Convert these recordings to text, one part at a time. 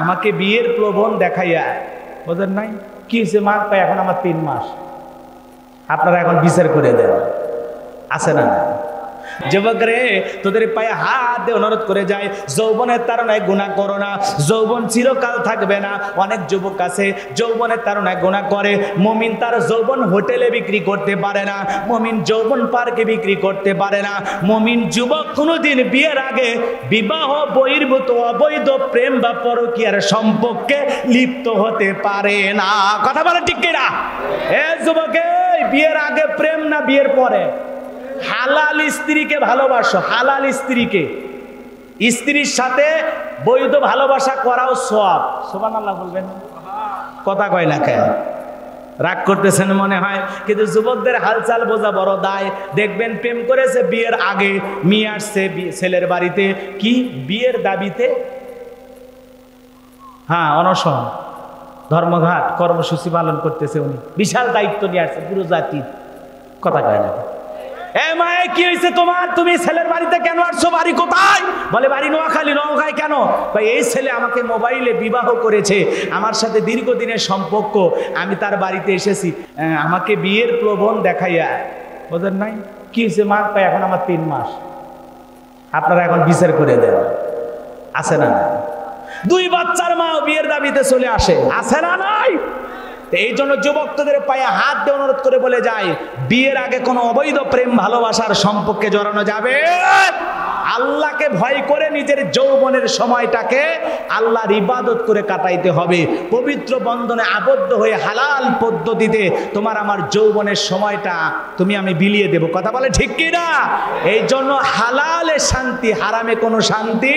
আমাকে বিয়ের প্রলোভন দেখাইয়া, বোঝেন নাই কি হয়েছে মা? এখন আমার 3 মাস, আপনারা এখন বিচার করে দেন, আছে না? যুবক রে, তোদের পায়ে হাত দিয়ে অনুরোধ করে যায়, যৌবনের তাড়নায় গুনাহ করো না, যৌবন চিরকাল থাকবে না। অনেক যুবক আছে যৌবনের তাড়নায় গুনাহ করে। মুমিন তার যৌবন হোটেলে বিক্রি করতে পারে না, মুমিন যৌবন পার্কে বিক্রি করতে পারে না। মুমিন যুবক কোনোদিন বিয়ের আগে বিবাহ বহির্ভূত অবৈধ প্রেম বা পরকীয়ার সম্পর্কে লিপ্ত হতে পারে না। কথা বলে ঠিক কিনা? এ যুবকে, বিয়ের আগে প্রেম না বিয়ের পরে? হালাল স্ত্রীকে ভালোবাসো, হালাল স্ত্রীকে, স্ত্রীর সাথে বৈধ ভালোবাসা করাও সওয়াব। সুবহানাল্লাহ বলবেন? কথা কয় না কেন? রাগ করতেছেন মনে হয়, কিন্তু যুবকদের হালচাল বোঝা বড় দায়। দেখবেন প্রেম করেছে বিয়ের আগে, মেয়ে আসছে ছেলের বাড়িতে, কি বিয়ের দাবিতে, হ্যাঁ অনশন ধর্মঘাট কর্মসূচি পালন করতেছে উনি, বিশাল দায়িত্ব নিয়ে আসছে পুরো জাতি। কথা কয় না? এ মায়ে কি হয়েছে তোমার? তুমি ছেলের বাড়িতে কেন আসছো? বাড়ি কোথায়? বলে বাড়ি নোয়াখালী। নোয়াখালী কেন? ভাই এই ছেলে আমাকে মোবাইলে বিবাহ করেছে, আমার সাথে দীর্ঘদিনের সম্পর্ক, আমি তার বাড়িতে এসেছি, আমাকে বিয়ের প্রলোভন দেখাইয়া, বোঝেন নাই কি হয়েছে মা? এখন আমার 3 মাস, আপনারা এখন বিচার করে দেন, আছে না? 2 বাচ্চার মাও বিয়ের দাবিতে চলে আসে, আছে না নাই? এই জন্য যুবকদের পায়ে হাত দিয়ে অনুরোধ করে বলে যায়, বিয়ের আগে কোনো অবৈধ প্রেম ভালোবাসার সম্পর্কে জড়ানো যাবে। আল্লাহকে ভয় করে নিজের যৌবনের সময়টাকে আল্লাহর ইবাদত করে কাটাইতে হবে। পবিত্র বন্ধনে আবদ্ধ হয়ে হালাল পদ্ধতিতে তোমার আমার যৌবনের সময়টা তুমি আমি বিলিয়ে দেব। কথা বলে ঠিক কিনা? এই জন্য হালালে শান্তি, হারামে কোনো শান্তি।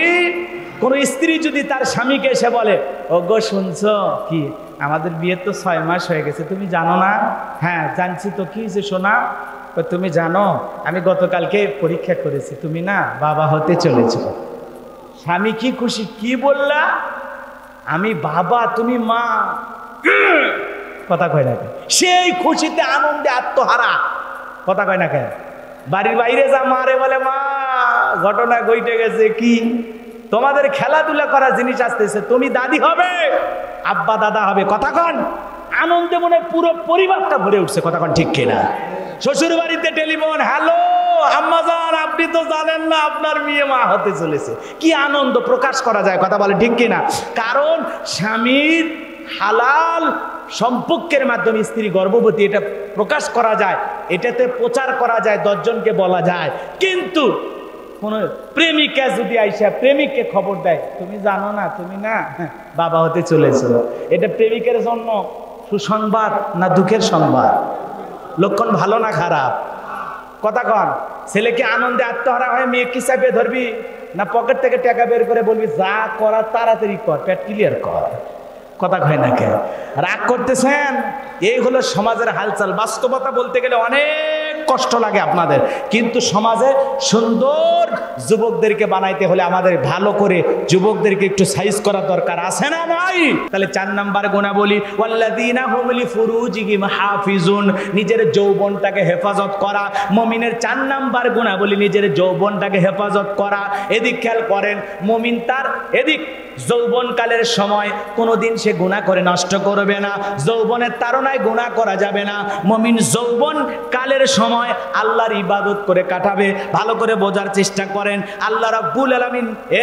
কোন স্ত্রী যদি তার স্বামীকে এসে বলে, ও গো শুনছো কি, আমাদের বিয়ে তো 6 মাস হয়ে গেছে, তুমি জানো না? হ্যাঁ জানছি তো, কি যে শোনা, তুমি জানো আমি গতকালকে পরীক্ষা করেছি, তুমি না বাবা হতে চলেছ। স্বামী কি খুশি, কি বললা? আমি বাবা, তুমি মা। কথা কয় না কেন? সেই খুশিতে আনন্দে আত্মহারা। কথা কয় না কেন? বাড়ির বাইরে যা মারে বলে, মা ঘটনা ঘটে গেছে, কি তোমাদের খেলাধুলা করার জিনিস আসতেছে, তুমি দাদি হবে, আব্বা দাদা হবে। কথা কন, আনন্দে মনে পুরো পরিবারটা ভরে উঠছে। কথা কন ঠিক কিনা? শ্বশুর বাড়িতে টেলিফোন, হ্যালো আম্মাজান, আপনি তো জানেন না আপনার মেয়ে মা হতে চলেছে। কি আনন্দ প্রকাশ করা যায়। কথা বলে ঠিক কিনা? কারণ স্বামীর হালাল সম্পর্কের মাধ্যমে স্ত্রী গর্ভবতী, এটা প্রকাশ করা যায়, এটাতে প্রচার করা যায়, 10 জনকে বলা যায়। কিন্তু কোন প্রেমিকা যদি আইসা প্রেমিককে খবর দেয়, তুমি জানো না, তুমি না বাবা হতে চলেছো, এটা প্রেমিকের জন্য সুসংবাদ না দুঃখের সংবাদ? লক্ষণ ভালো না খারাপ? কথা কন। ছেলেকে আনন্দে আত্মহারা হয়, মেয়ে কি চাপে ধরবি না পকেট থেকে টাকা বের করে বলবি যা করার তাড়াতাড়ি কর, পেট ক্লিয়ার কর? কথা কয় না কে? রাগ করতেছেন? এই হলো সমাজের হালচাল। বাস্তবতা বলতে গেলে অনেক কষ্ট লাগে আপনাদের, কিন্তু সমাজে সুন্দর যুবকদেরকে বানাইতে হলে আমাদের ভালো করে যুবকদেরকে একটু সাইজ করা দরকার, আছে না নাই? তাহলে 4 নাম্বার গুণাবলী, ওয়াল্লাযীনা হুম লিফুরুজিহিম হাফিজুন, নিজের যৌবনটাকে হেফাজত করা। মুমিনের 4 নাম্বার গুণাবলী নিজের যৌবনটাকে হেফাজত করা। এদিক খেয়াল করেন, মুমিন তার এদিক যৌবনকালের সময় কোনোদিন সে গুনাহ করে নষ্ট করবে না, যৌবনের তাড়নায় গুনাহ করা যাবে না। মুমিন যৌবন কালের সময় আল্লাহর ইবাদত করে কাটাবে। ভালো করে বোঝার চেষ্টা করেন। আল্লাহ রাব্বুল আলামিন, এ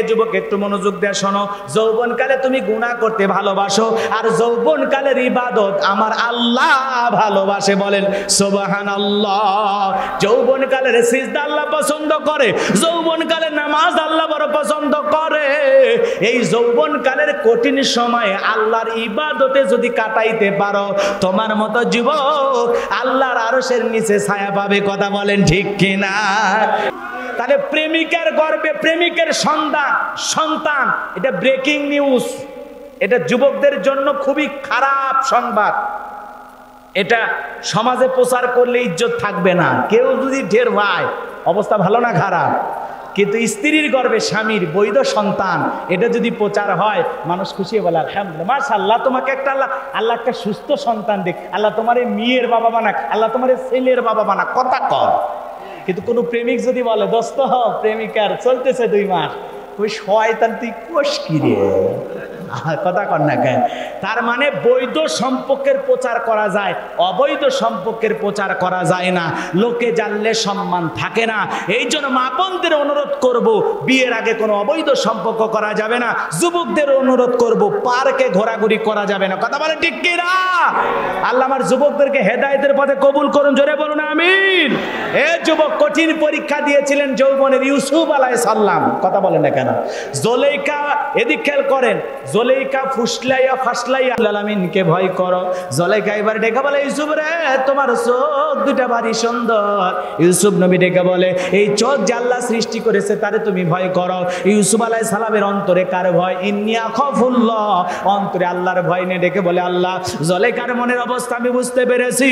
যুবক একটু মনোযোগ দিয়ে শোনো, যৌবনকালে তুমি গুনাহ করতে ভালোবাসো, আর যৌবনকালের ইবাদত আমার আল্লাহ ভালোবাসে। বলেন সুবহানাল্লাহ। যৌবনকালের সিজদা আল্লাহ পছন্দ করে, যৌবনকালের নামাজ আল্লাহ বড় পছন্দ করে। এই যৌবনকালের কঠিন সময়ে আল্লাহর ইবাদতে যদি কাটাইতে পারো, তোমার মতো যুবক আল্লাহর আরশের নিচে ছায়া পাবে। কথা বলেন ঠিক কিনা? তাহলে প্রেমিকার গর্ভে প্রেমিকের সন্তান, এটা ব্রেকিং নিউজ, এটা যুবকদের জন্য খুবই খারাপ সংবাদ। এটা সমাজে প্রচার করলে ইজ্জত থাকবে না, কেউ যদি ঢের হয়, অবস্থা ভালো না খারাপ? কিন্তু স্ত্রীর গর্ভে স্বামীর বৈধ সন্তান, এটা যদি প্রচার হয়, মানুষ খুশি বলে আলহামদুলিল্লাহ, মাশাআল্লাহ, তোমাকে একটা আল্লাহ একটা সুস্থ সন্তান দেখ, আল্লাহ তোমার মেয়ের বাবা বানাক, আল্লাহ তোমার ছেলের বাবা বানাক। কথা কর। কিন্তু কোনো প্রেমিক যদি বলে, দোস্ত প্রেমিকার চলতেছে 2 মাস, ওই শয়তান তুই কোষ কি রে, কথা কর না কেন? তার মানে বৈধ সম্পর্কের প্রচার করা যায়, অবৈধ সম্পর্কের প্রচার করা যায় না। লোকে জানলে সম্মান থাকে না। এই জন্য মা বোনদের অনুরোধ করব, বিয়ের আগে কোনো অবৈধ সম্পর্ক করা যাবে না। যুবকদের অনুরোধ করব, পার্কে ঘোরাঘুরি করা যাবে না। কথা বলে ঠিক কি না? আল্লাহ আমার যুবকদেরকে হেদায়েতের পথে কবুল করুন, জোরে বলুন আমিন। এ যুবক কঠিন পরীক্ষা দিয়েছিলেন যৌবনের ইউসুফ আলাইহিস সালাম, কথা বলেন না কেন? জুলেখা, এদিক খেয়াল করেন, জুলেখা ফুসলাইয়া ফাসলাইয়া আলামিনকে ভয় করো। জুলেখা এবার ডেকে বলে, ইউসুফ রে তোমার চোখ দুটা ভারী সুন্দর। ইউসুফ নবী ডেকে বলে, এই চোখ যে আল্লাহ সৃষ্টি করেছে তারে তুমি ভয় করো। ইউসুফ আলাইহিস সালামের অন্তরে কার ভয়? ইন্নী আখাফুল্লাহ, অন্তরে আল্লাহর ভয় নিয়ে ডেকে বলে, আল্লাহ জুলেখার মনের অবস্থা আমি বুঝতে পেরেছি।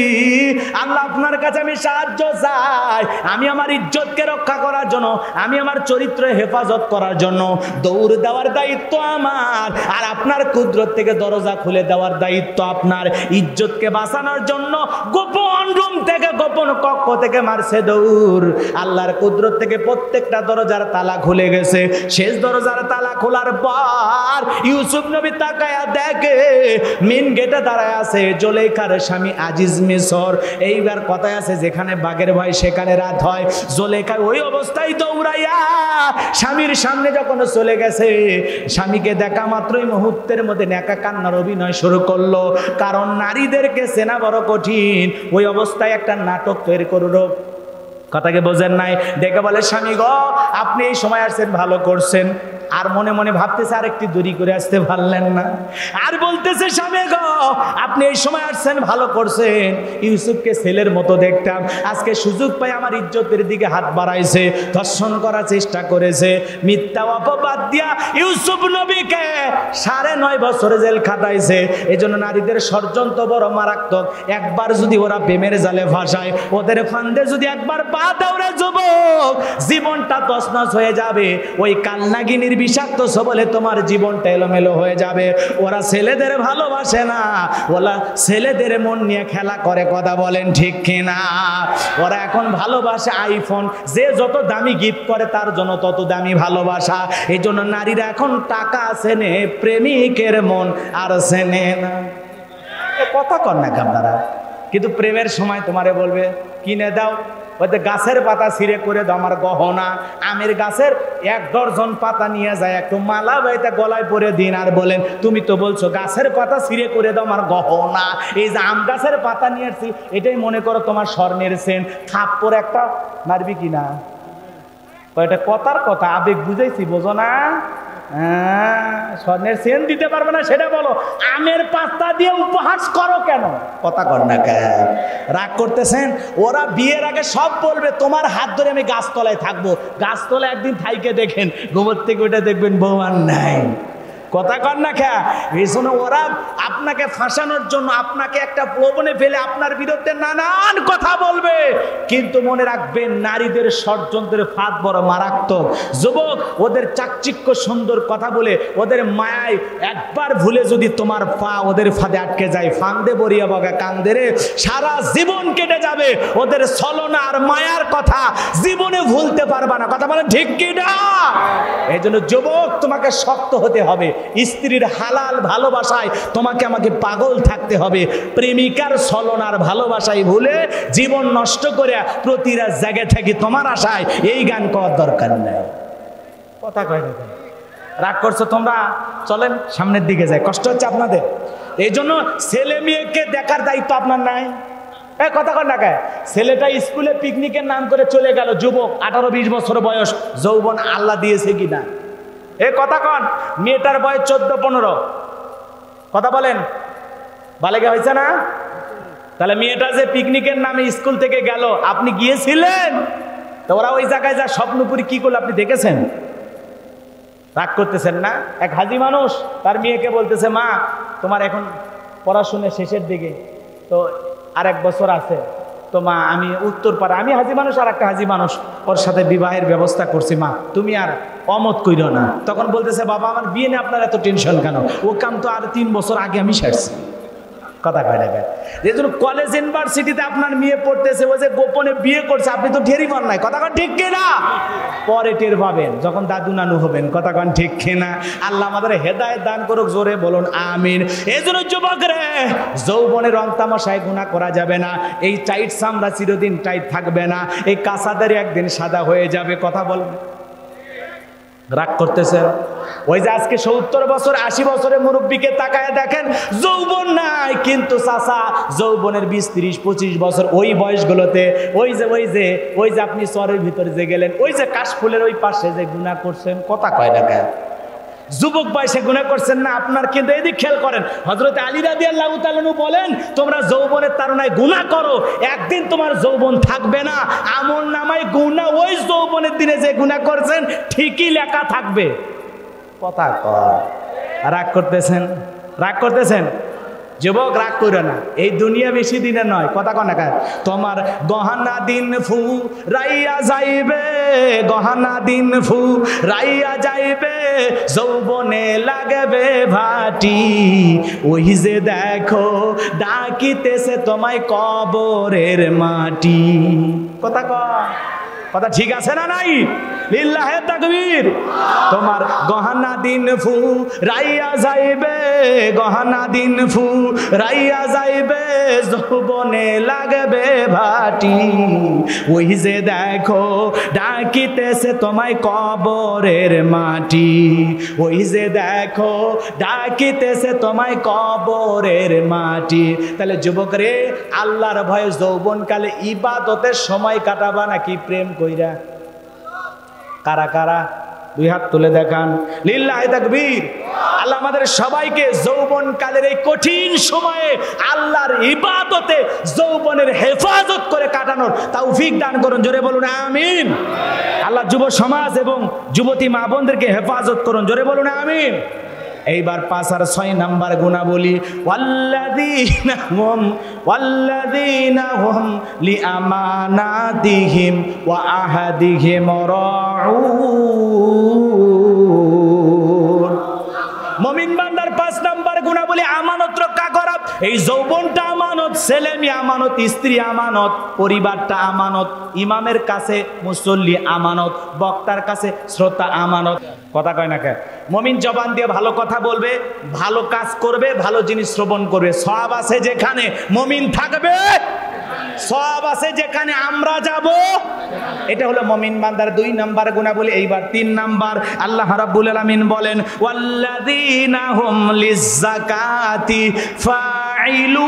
আল্লাহ আপনার কাছে আমি সাহায্য চাই। আমি আমার ইজ্জতকে রক্ষা করার জন্য, আমি আমার চরিত্র হেফাজত করার জন্য দৌড় দেওয়ার দায়িত্ব আমার, আর আপনার কুদরত থেকে দরজা খুলে দেওয়ার দায়িত্ব আপনার। ইজ্জতকে বাঁচানোর জন্য গোপন রুম থেকে, গোপন কক্ষ থেকে মারছে দৌড়। আল্লাহর কুদরত থেকে প্রত্যেকটা দরজার তালা খুলে গেছে। শেষ দরজার তালা খোলার পর ইউসুফ নবী তাকায়া দেখে মেন গেটে দাঁড়ায় আছে জুলেখার স্বামী আজিজ মিশর। এইবার কথায় আছে, যেখানে বাঘের ভয় সেখানে রাত হয়। জুলেখা ওই অবস্থায় দৌড়াইয়া স্বামীর সামনে যখন চলে গেছে, স্বামীকে দেখা মাত্রই মুহূর্তের মধ্যে নেকা কান্নার অভিনয় শুরু করলো। কারণ নারীদেরকে চেনা বড় কঠিন। ওই অবস্থায় একটা নাটক তৈরি করলো। কথাকে বোঝেন নাই? ডেকে বলে, স্বামী গো আপনি এই সময় আসছেন, ভালো করছেন। আর মনে মনে ভাবতেছে আরেকটি দড়ি করে আসতে পারলেন না। আর বলতেছে, স্বামী গো আপনি এই সময় আসছেন, ভালো করছেন। ইউসুফকে ছেলের মতো দেখতাম, আজকে সুযোগ পাই আমার ইজ্জতের দিকে হাত বাড়াইছে, ধর্ষণ করার চেষ্টা করেছে। মিথ্যা অপবাদ দিয়া ইউসুফ নবীকে 9.5 বছর জেল খাটাইছে। এই জন্য নারীদের ষড়যন্ত্র বড় মারাত্মক। একবার যদি ওরা প্রেমের জালে ভাসায়, ওদের ফান্দে যদি একবার পা দাওরে যুবক, জীবনটা তছনছ হয়ে যাবে। ওই কালনাগিনীর বিষাক্ত সবলে তোমার জীবনটা এলোমেলো হয়ে যাবে। ওরা ছেলেদের ভালোবাসে না, ওরা ছেলেদের মন নিয়ে খেলা করে। কথা বলেন ঠিক কিনা? ওরা এখন ভালোবাসে আইফোন, যে যত দামি গিফট করে তার জন্য তত দামি ভালোবাসা। এই জন্য নারীরা এখন টাকা চেনে, প্রেমিকের মন আর চেনে না। কথা কর না আপনারা, কিন্তু প্রেমের সময় তোমারে বলবে কিনে দাও, ওদের গাছের পাতা ছিঁড়ে করে দাও আমার গহনা। আমের গাছের 1 ডজন পাতা নিয়ে যায়, একটু মালা বাইতে গলায় পরে দিন, আর বলেন তুমি তো বলছো গাছের পাতা ছিঁড়ে করে দাও আমার গহনা। এই যে আম গাছের পাতা নিয়ে আসছি, এটাই মনে করো তোমার স্বর্ণের সেন। থাপ্পড় একটা মারবি কিনা? এটা কথার কথা, আবেগ বুঝাইছি, বোঝো না? স্বর্ণের সেন দিতে পারবে না সেটা বলো, আমের পাতা দিয়ে উপহাস করো কেন? কথা কর না কেন? রাগ করতেছেন? ওরা বিয়ের আগে সব বলবে তোমার হাত ধরে আমি গাছতলায় থাকবো। গাছতলায় একদিন থাইকে দেখেন, গোবর থেকে ওটা দেখবেন বউ আর নাই। কথা কর না খা? এই জন্য ওরা আপনাকে ফাঁসানোর জন্য আপনাকে একটা প্রলোভনে ফেলে আপনার বিরুদ্ধে নানান কথা বলবে। কিন্তু মনে রাখবেন, নারীদের ষড়যন্ত্রের ফাঁদ বড় মারাত্মক। যুবক, ওদের চাকচিক্য সুন্দর কথা বলে, ওদের মায়ায় একবার ভুলে যদি তোমার পা ওদের ফাঁদে আটকে যায়, ফান্দে বরিয়া বগা কান্দে রে, সারা জীবন কেটে যাবে। ওদের ছলনা আর মায়ার কথা জীবনে ভুলতে পারবা না। কথা বলে ঠিক কি না? এই জন্য যুবক, তোমাকে শক্ত হতে হবে। স্ত্রীর হালাল ভালোবাসায় তোমাকে আমাকে পাগল থাকতে হবে। প্রেমিকার ছলনার ভালোবাসায় ভুলে জীবন নষ্ট করে প্রতিটা জায়গা থেকে তোমার আশায় এই গান করার দরকার নেই। কথা কয় না? রাগ করছো তোমরা? চলেন সামনের দিকে যাই, কষ্ট হচ্ছে আপনাদের। এই জন্য ছেলে মেয়েকে দেখার দায়িত্ব আপনার নাই। কথা কর না গায়ে? ছেলেটা স্কুলে পিকনিকের নাম করে চলে গেল, যুবক 18-20 বছর বয়স, যৌবন আল্লাহ দিয়েছে কিনা? কথা কন। মেয়েটার বয়স 14-15। কথা বলেন, বালেগা হয়েছে না? তাহলে মেয়েটা যে পিকনিকের নামে স্কুল থেকে গেল, আপনি গিয়েছিলেন? তো ওরা ওই জায়গায় যা স্বপ্নপুরি কি করলো আপনি দেখেছেন? রাগ করতেছেন না? এক হাজি মানুষ তার মেয়েকে বলতেছে, মা তোমার এখন পড়াশোনা শেষের দিকে, তো আর 1 বছর আছে, তো মা আমি উত্তরপাড়া, আমি হাজি মানুষ আর একটা হাজি মানুষ, ওর সাথে বিবাহের ব্যবস্থা করছি, মা তুমি আর অমত কইরো না। তখন বলতেছে, বাবা আমার বিয়ে নিয়ে আপনার এত টেনশন কেন? ও কাম তো আর 3 বছর আগে আমি সারছি। কথা কয় না কেন? এই জন্য কলেজ ইউনিভার্সিটিতে আপনার মেয়ে পড়তেছে, ওই যে গোপনে বিয়ে করছে, আপনি তো ঢেরি পান নাই। কথা কন ঠিক কিনা? পরে টের পাবেন যখন দাদু নানু হবেন। কথা কন ঠিক কিনা? আল্লাহ আমাদের হেদায়েত দান করুক, জোরে বলুন আমিন। এই জন্য যুবক রে, যৌবনে রং তামাশায় গুনাহ করা যাবে না। এই টাইট চামড়া চিরদিন টাইট থাকবে না। এই কাঁচাদারি একদিন সাদা হয়ে যাবে। কথা বলবেন, রাগ করতেছেন? ওই যে আজকে 70 বছর 80 বছরের মুরব্বীকে তাকায় দেখেন, যৌবন নাই, কিন্তু চাচা যৌবনের 20 30 25 বছর ওই বয়সগুলোতে ওই যে আপনি চরের ভিতরে যে গেলেন, ওই যে কাশফুলের ওই পাশে যে গুনাহ করছেন, কথা কয় না কেন? যুবক বয়সে গুনাহ করছেন না আপনার, কিন্তু এদিক খেয়াল করেন। হযরত আলী রাদিয়াল্লাহু তাআলা বলেন, তোমরা যৌবনের তাড়নায় গুনাহ করো, একদিন তোমার যৌবন থাকবে না। আমল নামায় গুনাহ ওই যৌবনের দিনে যে গুনাহ করছেন ঠিকই লেখা থাকবে। কথা কয়, রাগ করতেছেন? রাগ করতেছেন? যুবক রাগ করো না, এই দুনিয়া বেশি দিনের নয়। কথা কয় না? তোমার গহনা দিন ফু রাইয়া যাইবে, গহনা দিন ফু রাইয়া যাইবে, যৌবনে লাগবে ভাটি, ওই যে দেখো ডাকিতেছে তোমায় কবরের মাটি। কথা কয়, কথা ঠিক আছে না নাই? লিল্লাহে তাকবীর। তোমার গহনা দিন ফু রাইয়া যাইবে, গহনা দিন ফু রাইয়া যাইবে, যৌবনে লাগবে ভাটি, ওই যে দেখো ডাকিতেছে তোমায় কবরের মাটি, ওই যে দেখো ডাকিতেছে তোমায় কবরের মাটি। তাহলে যুবক রে, আল্লাহর ভয়ে যৌবনকালে ইবাদতের সময় কাটাবা নাকি প্রেম কইরা? কারা কারা দুই হাত তুলে দেখান। লিল্লাহি তাকবীর। আল্লাহ আমাদের সবাইকে যৌবন কালের এই কঠিন সময়ে আল্লাহর ইবাদতে যৌবনের হেফাজত করে কাটানোর তৌফিক দান করুন। জোরে বলুন আমিন। আল্লাহ যুব সমাজ এবং যুবতী মা বোনদেরকে হেফাজত করুন। জোরে বলুন আমিন। এইবার 5 আর 6 নাম্বার গুনাহ বলি। ওয়াল্লাযীনা হুম লিআমানাতিহিম ওয়া আহাদিহিম রাউন। মুমিন বান্দার 5 নাম্বার গুনাহ বলি আমানত রক্ষা করা। এই যৌবনটা আমানত, ছেলে মেয়ে আমানত, স্ত্রী আমানত, পরিবারটা আমানত, ইমামের কাছে মুসল্লি আমানত, বক্তার কাছে শ্রোতা আমানত। কথা কয় না কেন? মুমিন জবান দিয়ে ভালো কথা বলবে, ভালো কাজ করবে, ভালো জিনিস শ্রবণ করবে। সওয়াব আছে যেখানে মুমিন থাকবে, সওয়াব আছে যেখানে আমরা যাব। এটা হলো মুমিন বান্দার 2 নাম্বার গুনাহ বলি। এইবার 3 নাম্বার আল্লাহ রাব্বুল আলামিন বলেন, ওয়াল্লাযীনা হুম লিয-যাকাতি ফাইলুন।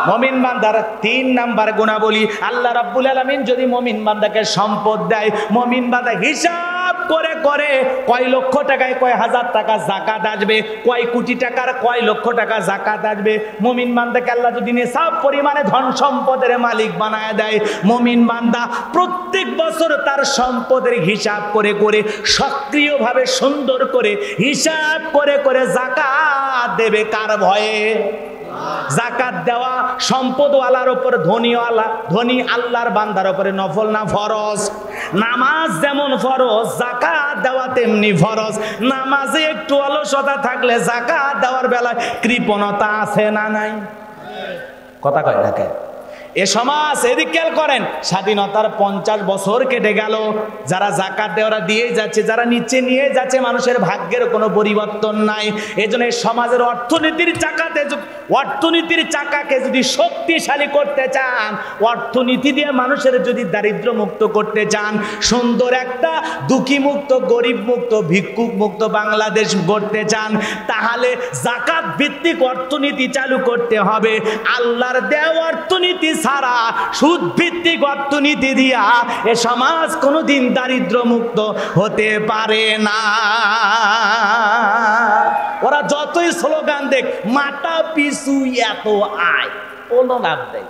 মুমিন বান্দার 3 নাম্বার গুনাহ বলি। আল্লাহ রাব্বুল আলামিন যদি মুমিন বান্দাকে সম্পদ দেয়, মুমিন বান্দা হিসাব করে করে কয় লক্ষ টাকায় কয় হাজার টাকা যাকাত আসবে, কয় কোটি টাকার কয় লক্ষ টাকা যাকাত আসবে। মুমিন বান্দাকে আল্লাহ যদি নিসাব পরিমাণে ধন সম্পদের মালিক বানায় দেয়, মুমিন বান্দা প্রত্যেক বছর তার সম্পদের হিসাব করে করে সক্রিয়ভাবে সুন্দর করে হিসাব করে করে যাকাত দেবে। কার ভয়ে? যাকাত দেওয়া সম্পদওয়ালার উপর, ধনী আল্লাহর বান্দার উপরে নফল না ফরজ? নামাজ যেমন ফরজ, যাকাত দেওয়া তেমনি ফরজ। নামাজে একটু অলসতা থাকলে যাকাত দেওয়ার বেলায় কৃপণতা আছে না নাই? কথা কয় না কেন? এ সমাজ এদিক খেয়াল করেন, স্বাধীনতার 50 বছর কেটে গেল, যারা যাকাত দেওয়া দিয়ে যাচ্ছে, যারা নিচে নিয়ে যাচ্ছে, মানুষের ভাগ্যের কোনো পরিবর্তন নাই। এজন্য সমাজের অর্থনীতির চাকাকে যদি শক্তিশালী করতে চান, অর্থনীতি দিয়ে মানুষের যদি দারিদ্র মুক্ত করতে চান, সুন্দর একটা দুঃখী মুক্ত, গরিব মুক্ত, ভিক্ষুক মুক্ত বাংলাদেশ গড়তে চান, তাহলে যাকাত ভিত্তিক অর্থনীতি চালু করতে হবে। আল্লাহর দেওয়া অর্থনীতি ছাড়া, সুদ ভিত্তিক অর্থনীতি দিয়া এ সমাজ কোনোদিন দারিদ্র মুক্ত হতে পারে না। ওরা যতই স্লোগান দেখ, মাথা পিছু এত আয়, কোনো লাভ নেই,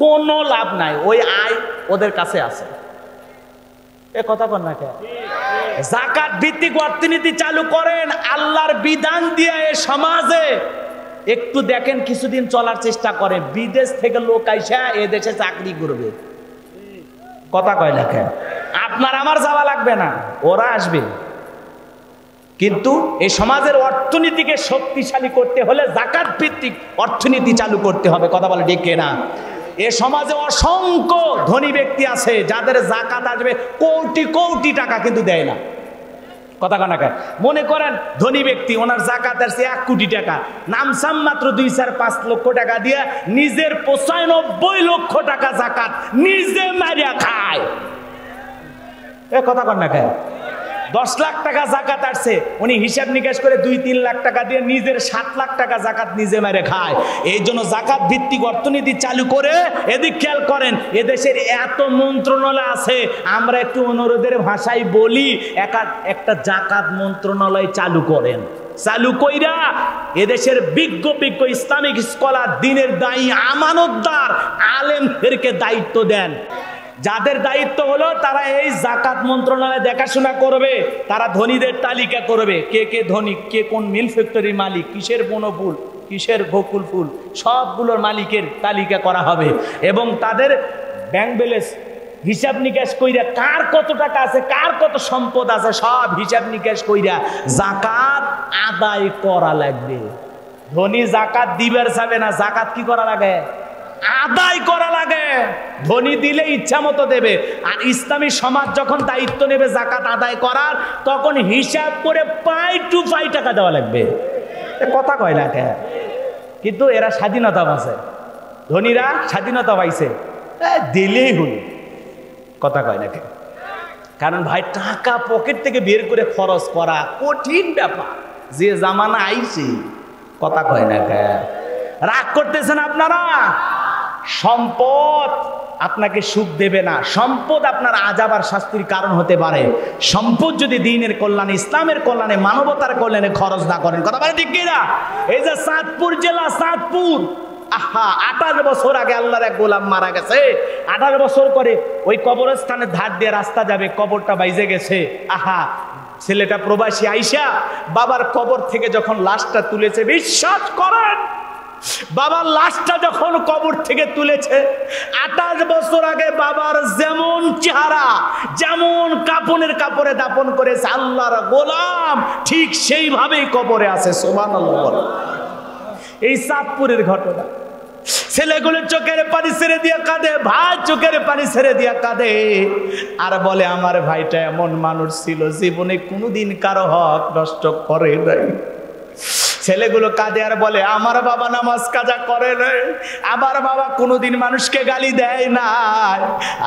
কোনো লাভ নাই। ওই আয় ওদের কাছে আছে। এ কথা বল না কেন? যাকাত ভিত্তিক অর্থনীতি চালু করেন, আল্লাহর বিধান দিয়ে এ সমাজে একটু দেখেন, কিছুদিন চলার চেষ্টা করে, বিদেশ থেকে লোক আইসা এ দেশে চাকরি করবে। কথা কয় না কেন? আপনার আমার যাওয়া লাগবে না, ওরা আসবে। কিন্তু এই সমাজের অর্থনীতিকে শক্তিশালী করতে হলে যাকাত ভিত্তিক অর্থনীতি চালু করতে হবে। কথা বলে ঠিক না? এ সমাজে অসংখ্য ধনী ব্যক্তি আছে যাদের যাকাত আসবে কোটি কোটি টাকা, কিন্তু দেয় না। কথা কানাকা মনে করেন ধনী ব্যক্তি, ওনার যাকাত আসছে 1 কোটি টাকা, নামসাম মাত্র 2-4-5 লক্ষ টাকা দিয়ে নিজের 95 লক্ষ টাকা যাকাত নিজে মারিয়া খায়। এ কথা কানাকা 10 লাখ টাকা যাকাত আসছে, উনি হিসাব নিকাশ করে 2-3 লাখ টাকা দিয়ে নিজের 7 লাখ টাকা যাকাত নিজে মেরে খায়। এই জন্য যাকাত ভিত্তিক অর্থনীতি চালু করে, এদিক খেয়াল করেন, এদেশের এত মন্ত্রণালয় আছে, আমরা একটু অনুরোধের ভাষায় বলি একটা যাকাত মন্ত্রণালয় চালু করেন। চালু কইরা এদেশের বিজ্ঞ ইসলামিক স্কলার, দিনের দায়ী, আমানতদার আলেমদেরকে দায়িত্ব দেন। যাদের দায়িত্ব হলো তারা এই যাকাত মন্ত্রণালয় দেখাশোনা করবে, তারা ধনীদের তালিকা করবে, কে কে ধনী, কে কোন মিল ফ্যাক্টরির মালিক, কিসের বনফুল, কিসের গোকুল ফুল, সবগুলোর মালিকের তালিকা করা হবে এবং তাদের ব্যাংক ব্যালেন্স হিসাব নিকাশ কইরা কার কত টাকা আছে, কার কত সম্পদ আছে, সব হিসাব নিকাশ কইরা যাকাত আদায় করা লাগবে। ধনী যাকাত দিবার যাবে না, যাকাত কি করা লাগে? আদায় করা লাগে। ধনী দিলে ইচ্ছা মতো দেবে, আর ইসলামী সমাজ যখন দায়িত্ব নেবে যাকাত আদায় করার, তখন হিসাব করে পাই টু পাই টাকা দেওয়া লাগবে। কথা কয় না কে? কিন্তু এরা স্বাধীনতা পাচ্ছে, ধনীরা স্বাধীনতা পাইছে, দিলেই হলো। কথা কয় না কে? কারণ ভাই টাকা পকেট থেকে বের করে খরচ করা কঠিন ব্যাপার, যে জামানা আইছে। কথা কয় না কে? রাগ করতেছেন আপনারা? সম্পদ আপনাকে সুখ দেবে না, সম্পদ আপনার আযাব আর শাস্তির কারণ হতে পারে। সম্পদ যদি দ্বীনের কল্যাণে, ইসলামের কল্যাণে, মানবতার কল্যাণে খরচ না করেন। কথা বলে ঠিক কিনা? এই যে চাঁদপুর জেলা, চাঁদপুর, আহা 28 বছর আগে আল্লাহর এক গোলাম মারা গেছে। 28 বছর করে ওই কবরস্থানের ধার দিয়ে রাস্তা যাবে, কবরটা বাইজে গেছে। আহা, ছেলেটা প্রবাসী আইসা বাবার কবর থেকে যখন লাশটা তুলেছে, বিশ্বাস করেন বাবার লাশটা যখন কবর থেকে তুলেছে, 28 বছর আগে বাবার যেমন চেহারা, যেমন কাপড়ের কাপড়ে দাপন করেছে আল্লাহর গোলাম, ঠিক সেইভাবেই কবরে আছে। সুবহানাল্লাহ। এই চাঁদপুরের ঘটনা। ছেলেগুলো চোখের পানি ছেড়ে দিয়ে কাঁদে, ভাই চোখের পানি ছেড়ে দিয়ে কাঁদে, আর বলে আমার ভাইটা এমন মানুষ ছিল, জীবনে কোনোদিন কারো হক নষ্ট করে নাই। ছেলেগুলো কাঁদে আর বলে আমার বাবা নামাজ কাজা করে নাই, আমার বাবা কোনোদিন মানুষকে গালি দেয় না।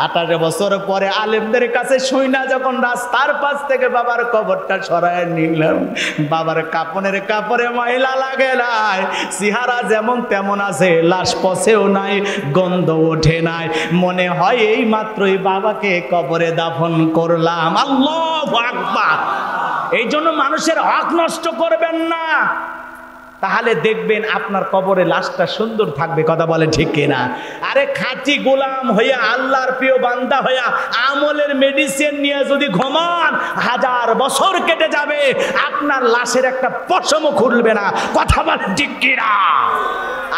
28 বছর পরে আলেমদের কাছে শুইনা যখন রাস্তার পাশ থেকে বাবার কবরটা সরায় নিলাম, বাবার কাপড়ের কাপড়ে ময়লা লাগে নাই, চেহারা যেমন তেমন আছে, লাশ পচেও নাই, গন্ধ ওঠে নাই, মনে হয় এই মাত্রই বাবাকে কবরে দাফন করলাম। আল্লাহু আকবার। এই জন্য মানুষের হক নষ্ট করবেন না, তাহলে দেখবেন আপনার কবরে লাশটা সুন্দর থাকবে। কথা বলে ঠিক কিনা? আরে খাঁটি গোলাম হইয়া, আল্লাহর প্রিয় বান্দা হইয়া, আমলের মেডিসিন নিয়ে যদি ঘুমান, 1000 বছর কেটে যাবে, আপনার লাশের একটা পশমও খুলবে না। কথা বলে ঠিক কিনা?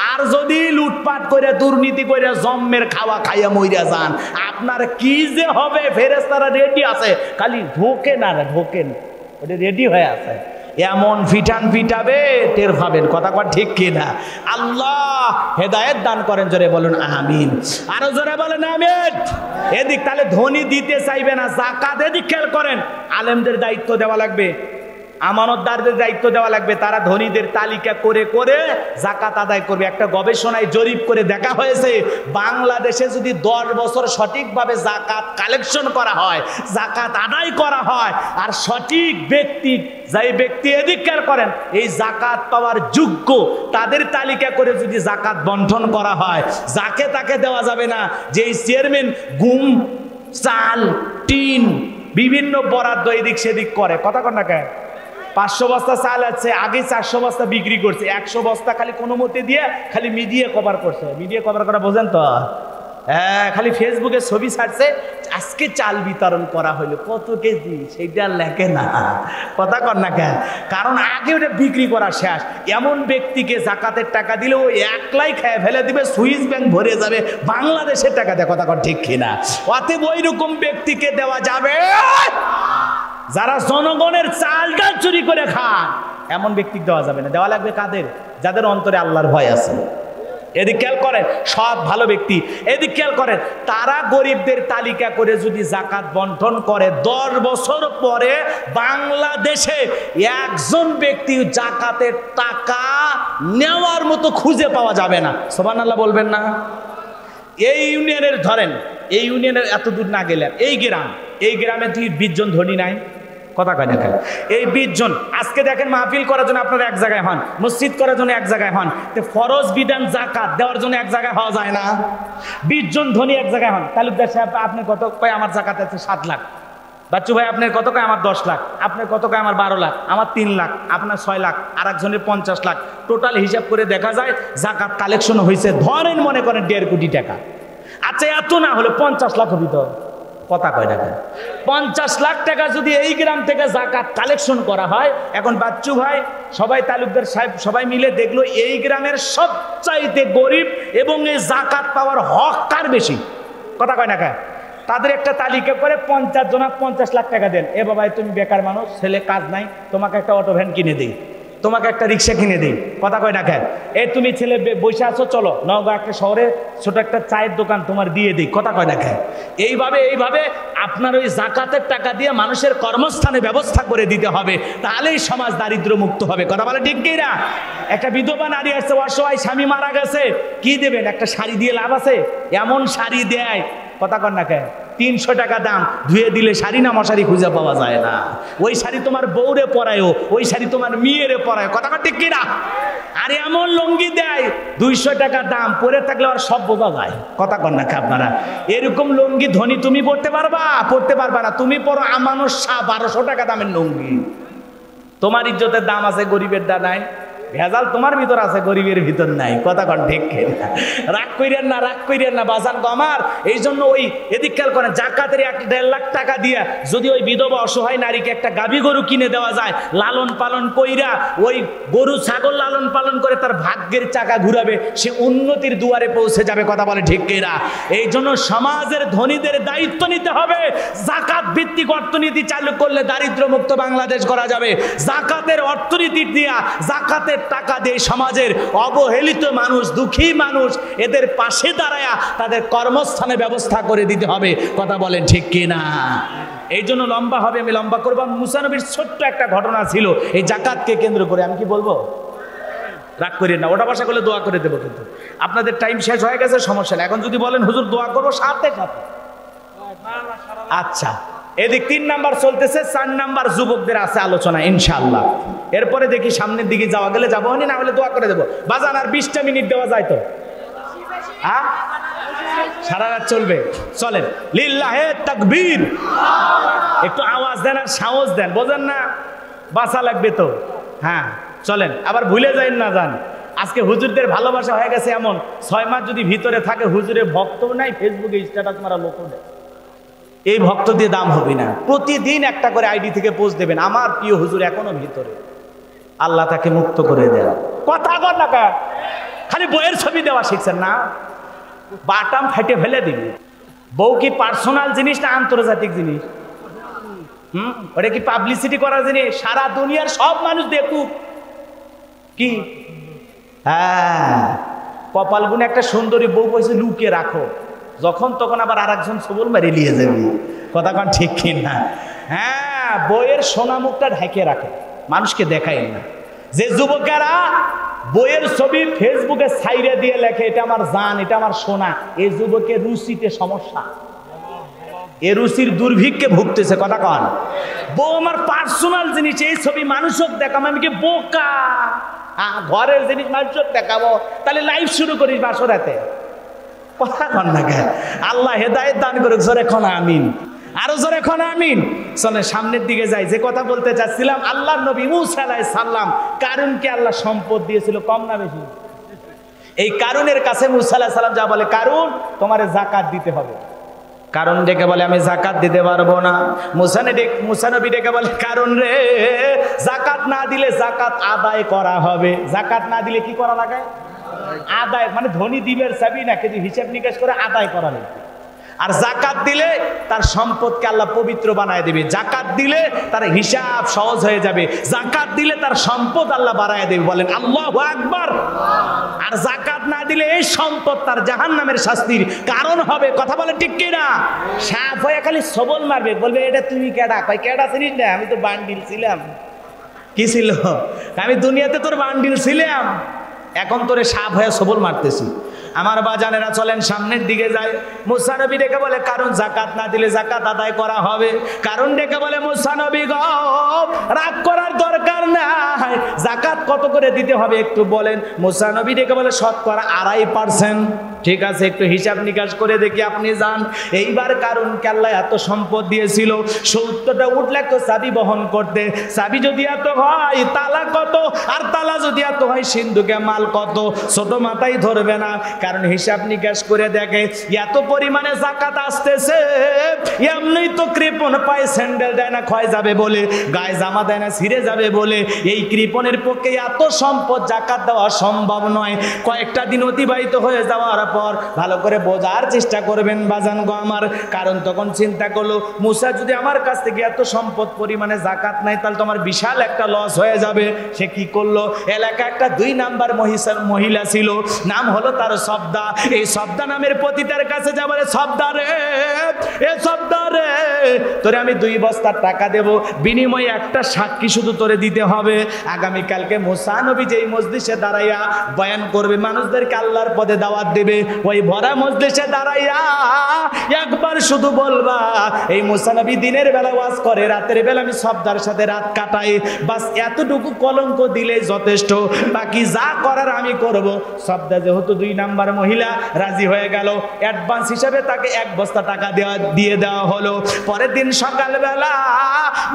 আর যদি লুটপাট করে, দুর্নীতি করে, জম্মের খাওয়া খাইয়া মইরা যান, আপনার কি যে হবে? ফেরেশতারা রেডি আছে, খালি ঢোকেন আর ঢোকেন, ওটা রেডি হয়ে আছে। এমন ফিটান ফিটাবে, টের পাবেন। কথা কর ঠিক কিনা? আল্লাহ হেদায়েত দান করেন, জোরে বলুন আমিন। আরো জোরে বলেন আমিন। এদিক তাহলে ধনী দিতে চাইবে না, যাকাত এদিক খেয়াল করেন। আলেমদের দায়িত্ব দেওয়া লাগবে, আমানতদারদের দায়িত্ব দেওয়া লাগবে, তারা ধনীদের তালিকা করে করে যাকাত আদায় করবে। একটা গবেষণায় জরিপ করে দেখা হয়েছে, বাংলাদেশে যদি 10 বছর সঠিকভাবে যাকাত কালেকশন করা হয়, যাকাত আদায় করা হয়, আর সঠিক ব্যক্তি, যেই ব্যক্তি এদিক খেয়াল করেন এই যাকাত পাওয়ার যোগ্য, তাদের তালিকা করে যদি যাকাত বন্টন করা হয়, যাকে তাকে দেওয়া যাবে না। যে চেয়ারম্যান গুম, চাল, টিন, বিভিন্ন বরাদ্দ এদিক সেদিক করে, কথা কন না কেন? 500 বস্তা চাল আছে, আগে 400 বস্তা বিক্রি করছে, 100 বস্তা খালি কোনো মতে দিয়ে খালি মিডিয়া কভার করছে। মিডিয়া কভার করা বোঝেন তো? হ্যাঁ, খালি ফেসবুকে ছবি ছাড়ছে, আজকে চাল বিতরণ করা হইলো, কত কেজি সেইটা লেখে না। কথা কর না কেন? কারণ আগে ওটা বিক্রি করা শেষ। এমন ব্যক্তিকে যাকাতের টাকা দিলে ও একলাই খেয়ে ফেলে দিবে, সুইস ব্যাংক ভরে যাবে, বাংলাদেশের টাকা দেয়। কথা কর ঠিক কিনা? অতএব ওই রকম ব্যক্তিকে দেওয়া যাবে যারা জনগণের চালটা চুরি করে খান এমন ব্যক্তিকে দেওয়া যাবে না। দেওয়া লাগবে কাদের? যাদের অন্তরে আল্লাহর ভয় আছে। এদিক খেয়াল করেন, সব ভালো ব্যক্তি। এদিক খেয়াল করেন, তারা গরিবদের তালিকা করে যদি জাকাত বন্টন করে 10 বছর পরে বাংলাদেশে একজন ব্যক্তি জাকাতের টাকা নেওয়ার মতো খুঁজে পাওয়া যাবে না। সুবহানাল্লাহ বলবেন না? এই ইউনিয়নের ধরেন, এই ইউনিয়নের এত দূর না গেলে এই গ্রামে 20 জন ধনী নাই, কথা কয় না কেন? এই 20 জন আজকে দেখেন মাহফিল করার জন্য আপনারা এক জায়গায় হন, মসজিদ করার জন্য এক জায়গায় হন, তো ফরজ বিধান জাকাত দেওয়ার জন্য এক জায়গায় হওয়া যায় না? 20 জন ধনী এক জায়গায় হন, তালুকদার সাহেব আপনি কত কয়? আমার জাকাত আছে 7 লাখ। বাচ্চু ভাই আপনার কত কয়? আমার 10 লাখ। আপনার কত কয়? আমার 12 লাখ। আমার 3 লাখ। আপনার 6 লাখ। আর একজনের 50 লাখ। টোটাল হিসাব করে দেখা যায় জাকাত কালেকশন হয়েছে ধরেন মনে করেন 1.5 কোটি টাকা। আচ্ছা এত না হলে 50 লাখ হবি তো, কথা কয় না কেন? 50 লাখ টাকা যদি এই গ্রাম থেকে জাকাত কালেকশন করা হয়, এখন বাচ্চু ভাই সবাই তালুকদার সাহেব সবাই মিলে দেখলো এই গ্রামের সবচাইতে গরিব এবং এই জাকাত পাওয়ার হক কার বেশি, কথা কয় না কেন? তাদের একটা তালিকা করে 50 জন 50 লাখ টাকা দেন। এ বাবাই তুমি বেকার মানুষ, ছেলে কাজ নাই, তোমাকে একটা অটো ভ্যান কিনে দেই, তোমাকে একটা রিক্সা কিনে দিই, কথা কয় না কেন? এই তুমি ছেলে বসে আছো, চলো নওগাঁ একটা শহরে ছোট একটা চায়ের দোকান তোমার দিয়ে দিই, কথা কয় না কেন? এইভাবে আপনার ওই জাকাতের টাকা দিয়ে মানুষের কর্মস্থানে ব্যবস্থা করে দিতে হবে, তাহলেই সমাজ দারিদ্র মুক্ত হবে, কথা বলে ঠিক কি না? একটা বিধবা নারী আছে, অসহায়, স্বামী মারা গেছে, কি দেবেন? একটা শাড়ি দিয়ে লাভ আছে? এমন শাড়ি দেয়, কথা কন না কেন? 300 টাকা দাম, ধুয়ে দিলে শাড়ি না মশারি খুঁজে পাওয়া যায় না। ওই শাড়ি তোমার বউরে পরায়ও, ওই শাড়ি তোমার মেয়েরে পরায়, কথা ঠিক কিনা? আর এমন লুঙ্গি দেয় 200 টাকা দাম, পরে থাকলে আর সব বোঝা যায়, কথা কন না আপনারা? এরকম লুঙ্গি ধনী তুমি পড়তে পারবা? পড়তে পারবা না। তুমি পরো আমানুষ শাহ 1200 টাকা দামের লুঙ্গি। তোমার ইজ্জতের দাম আছে, গরিবের দা নাই। ভেজাল তোমার ভিতর আছে, গরিবের ভিতর নাই, কথা কন ঠিক কিনা? রাগ কইরেন না বাজান গো আমার। এই জন্য ওই এদিক খেয়াল করেন, জাকাতের 1.5 লাখ টাকা দিয়ে যদি ওই বিধবা অসহায় নারীকে একটা গাভী গরু কিনে দেওয়া যায়, লালন পালন কইরা ওই গরু ছাগল লালন পালন করে তার ভাগ্যের চাকা ঘুরাবে, সে উন্নতির দুয়ারে পৌঁছে যাবে, কথা বলে ঠিক কিনা? এই জন্য সমাজের ধনীদের দায়িত্ব নিতে হবে। জাকাত ভিত্তিক অর্থনীতি চালু করলে দারিদ্র মুক্ত বাংলাদেশ করা যাবে। জাকাতের অর্থনীতি দিয়া, জাকাতের টাকা দিয়ে সমাজের অবহেলিত মানুষ, দুঃখী মানুষ, এদের পাশে দাঁড়ায়া তাদের কর্মস্থানে ব্যবস্থা করে দিতে হবে, কথা বলেন ঠিক কিনা? এই জন্য লম্বা হবে, আমি লম্বা করবো। মুসা নবীর ছোট্ট একটা ঘটনা ছিল এই জাকাতকে কেন্দ্র করে, আমি কি বলবো? রাগ করিয়েন না, ওটা ভাষা করলে দোয়া করে দেবো, কিন্তু আপনাদের টাইম শেষ হয়ে গেছে, সমস্যা নেই। এখন যদি বলেন হুজুর দোয়া করবো, সাথে সাথে আচ্ছা। এদিক 3 নাম্বার চলতেছে, 4 নাম্বার যুবকদের আছে আলোচনা ইনশাআল্লাহ। এরপরে দেখি সামনের দিকে যাওয়া গেলে যাবো, না হলে দোয়া করে দেবো। বাজান আর 20টা মিনিট দেওয়া যায় তো? হ্যাঁ, সারা রাত চলবে। চলেন, লিল্লাহে তাকবীর। একটু আওয়াজ দেন আর সাহস দেন, বোঝেন না? বাঁচা লাগবে তো। হ্যাঁ চলেন, আবার ভুলে যাই না যান। আজকে হুজুরদের ভালোবাসা হয়ে গেছে এমন, 6 মাস যদি ভিতরে থাকে হুজুরের ভক্ত নাই, ফেসবুকে স্ট্যাটাস মারা লোক নেই। এই ভক্ত দিয়ে দাম হবে না। প্রতিদিন একটা করে আইডি থেকে পোস্ট দেবেন, আমার প্রিয় হুজুর এখনো ভিতরে, আল্লাহ তাকে মুক্ত করে দেন। কথা বল না, খালি বইয়ের ছবি দেওয়া শিখছেন না, বাটাম ফাটে ফেলে দিবি। বউ কি পার্সোনাল জিনিস না আন্তর্জাতিক জিনিস? ওটা কি পাবলিসিটি করার জিনিস? সারা দুনিয়ার সব মানুষ দেখুক কি? হ্যাঁ, কপাল গুনে একটা সুন্দরী বউ পয়সা লুকিয়ে রাখো, যখন তখন আবার আর একজন সবল মারি নিয়ে যাবি, কথা কন ঠিক কিনা? হ্যাঁ, বইয়ের সোনা মুখটা ঢেকে রাখে, মানুষকে দেখাই না। যে যুবকেরা বইয়ের ছবি ফেসবুকে ছাইরে দিয়ে লেখে এটা আমার জান, এটা আমার সোনা, এই যুবকের রুচিতে সমস্যা, এ রুচির দুর্ভিক্ষে ভুগতেছে, কথা কন। বউ আমার পার্সোনাল জিনিস, এই ছবি মানুষক দেখাম, আমি কি বোকা? ঘরের জিনিস মানুষক দেখাবো, তাহলে লাইভ শুরু করিস বাসরাতে, কথা কন না কেন? আল্লাহ হেদায়েত দান করুক, জোরে খন আমিন, আরো জোরে খন আমিন। চলে সামনের দিকে যাই। যে কথা বলতে চাচ্ছিলাম, আল্লাহর নবী মূসা আলাইহিস সালাম, কারুনকে আল্লাহ সম্পদ দিয়েছিল, কম না বেশি? এই কারুনের কাছে মূসা আলাইহিস সালাম যা বলে, কারুন তোমারে যাকাত দিতে হবে। কারণ ডেকে বলে আমি যাকাত দিতে পারবো না। মূসা নবী ডেকে বলে, কারণ রে, যাকাত না দিলে যাকাত আদায় করা হবে। যাকাত না দিলে কি করা লাগে? আদায়, মানে ধনী দিবের চাবি না, কিন্তু হিসাব নিকাশ করে আদায় করা লাগবে। আর জাকাত দিলে তার সম্পদকে আল্লাহ পবিত্র বানায় দেবে, জাকাত দিলে তার হিসাব সহজ হয়ে যাবে, জাকাত দিলে তার সম্পদ আল্লাহ বাড়ায় দেবে। বলেন আল্লাহু আকবার। আর জাকাত না দিলে এই সম্পদ তার জাহান্নামের শাস্তির কারণ হবে। কথা বলে ঠিক কিনা? সাপ হয়ে খালি সবল মারবে, বলবে এটা তুমি কেডা? কয় কেডা চিনিস না? আমি তো বান্ডিল ছিলাম। কি ছিল? আমি দুনিয়াতে তোর বান্ডিল ছিলাম, এখন তোরে সাপ হয়ে সবল মারতেছি। আমার বাজানেরা চলেন সামনের দিকে যায়। মুসা নবী ডেকে বলে কারণ জাকাত না দিলে জাকাত আদায় করা হবে। কারণ ডেকে বলে মুসা নবী গো, রাগ করার দরকার নাই, জাকাত কত করে দিতে হবে একটু বলেন। মুসা নবী ডেকে বলে শতকরা 2.5%। ঠিক আছে, একটু হিসাব নিকাশ করে দেখি, আপনি যান। এইবার কারণ আল্লাহ এত সম্পদ দিয়েছিল, 70টা উট লাগতো চাবি বহন করতে। চাবি যদি এত হয় তালা কত, আর তালা যদি এত হয় সিন্ধুকে মাল কত, ছোট মাথায় ধরবে না। কারণ হিসাব নিকাশ করে দেখে এত পরিমাণে জাকাত আসতেছে, এমনি তো কৃপণ পায়ে স্যান্ডেল দেয় না ক্ষয় যাবে বলে, গায়ে জামা দেয় না ছিঁড়ে যাবে বলে, এই কৃপণের পক্ষে এত সম্পদ জাকাত দেওয়া সম্ভব নয়। কয়েকটা দিন অতিবাহিত হয়ে যাওয়ার পর ভালো করে বোঝার চেষ্টা করবেন বাজান গো আমার। কারণ তখন চিন্তা করলো, মুসা যদি আমার কাছ থেকে এত সম্পদ পরিমাণে জাকাত নাই, তাহলে তো আমার বিশাল একটা লস হয়ে যাবে। সে কি করলো, এলাকা একটা 2 নাম্বার মহিলা ছিল, নাম হলো তার সবদা। এই সবদা নামের পতিতার কাছে যা বলে, সবদা রে, এ সবদা রে, তোরে আমি 2 বস্তার টাকা দেব, বিনিময়ে একটা সাক্ষী শুধু তোরে দিতে হবে। আগামীকালকে মুসা নবী যেই মজলিসে দাঁড়াইয়া বয়ান করবে, মানুষদেরকে আল্লাহর পথে দাওয়াত দেবে, ওই ভরা মজলিসে দাঁড়াইয়া একবার শুধু বলবা, এই মুসা নবী দিনের বেলা ওয়াজ করে, রাতের বেলা আমি সবদার সাথে রাত কাটাই, বাস এতটুকু কলঙ্ক দিলে যথেষ্ট, বাকি যা করার আমি করব। সবদা যেহেতু 2 নাম্বার মহিলা রাজি হয়ে গেল, অ্যাডভান্স হিসাবে তাকে 1 বস্তা টাকা দিয়ে দেওয়া হলো। পরের দিন সকালবেলা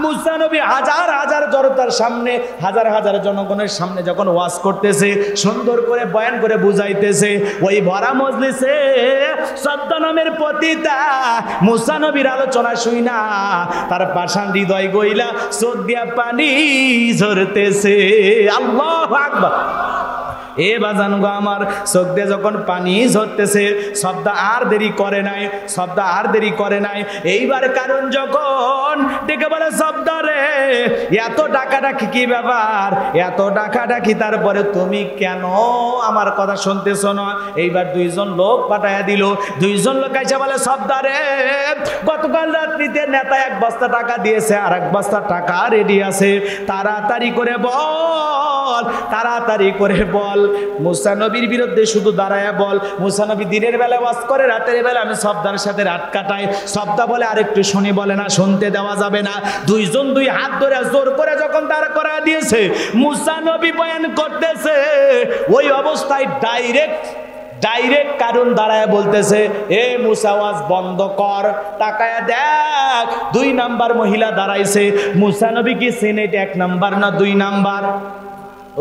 মুসা নবী হাজার হাজার জনতার সামনে, হাজার হাজার জনগণের সামনে যখন ওয়াজ করতেছে, সুন্দর করে বয়ান করে বুঝাইতেছে, ওই ভরা মজলিসে সবদা নামের পতিতা মুসা নবীর আলোচনা শুই না, তার পাষাণ হৃদয় গইলা চোখ দিয়া পানি ঝরতেছে। আল্লাহু আকবার। এ বাজান গো আমার, চোখ দিয়ে যখন পানি ঝরতেছে, সবদা আর দেরি করে নাই, সবদা আর দেরি করে নাই। এইবার কারণ যখন ডেকে বলে, সবদা রে, এত ডাকাডাকি কি ব্যাপার, এত ডাকাডাকি, তারপরে তুমি কেন আমার কথা শুনতেছ না? এইবার 2 জন লোক পাঠাইয়া দিল। 2 জন লোক এসে বলে, সবদা রে, গতকাল রাত্রিতে নেতা 1 বস্তা টাকা দিয়েছে, আর 1 বস্তা টাকা রেডি আছে, তাড়াতাড়ি করে বল, তাড়াতাড়ি করে বল। মুসা নবীর বিরুদ্ধে শুধু দাঁড়ায়া বল। মুসা নবী দিনের বেলা ওয়াজ করে, রাতের বেলা আমি সবদার সাথে রাত কাটাই। সবদা বলে আরেকটু শুনি, বলে না, শুনতে দেওয়া যাবে না। 2 জন 2 হাত ধরে জোর করে যখন দাঁড় করা দিয়েছে, মুসা নবী বয়ান করতেছে, ওই অবস্থায় ডাইরেক্ট কারণ দাঁড়ায় বলতেছে, এ মুসা ওয়াজ বন্ধ কর, তাকায়া দেখ 2 নাম্বার মহিলা দাঁড়াইছে। মুসা নবী কি চেনে 1 নাম্বার না 2 নাম্বার?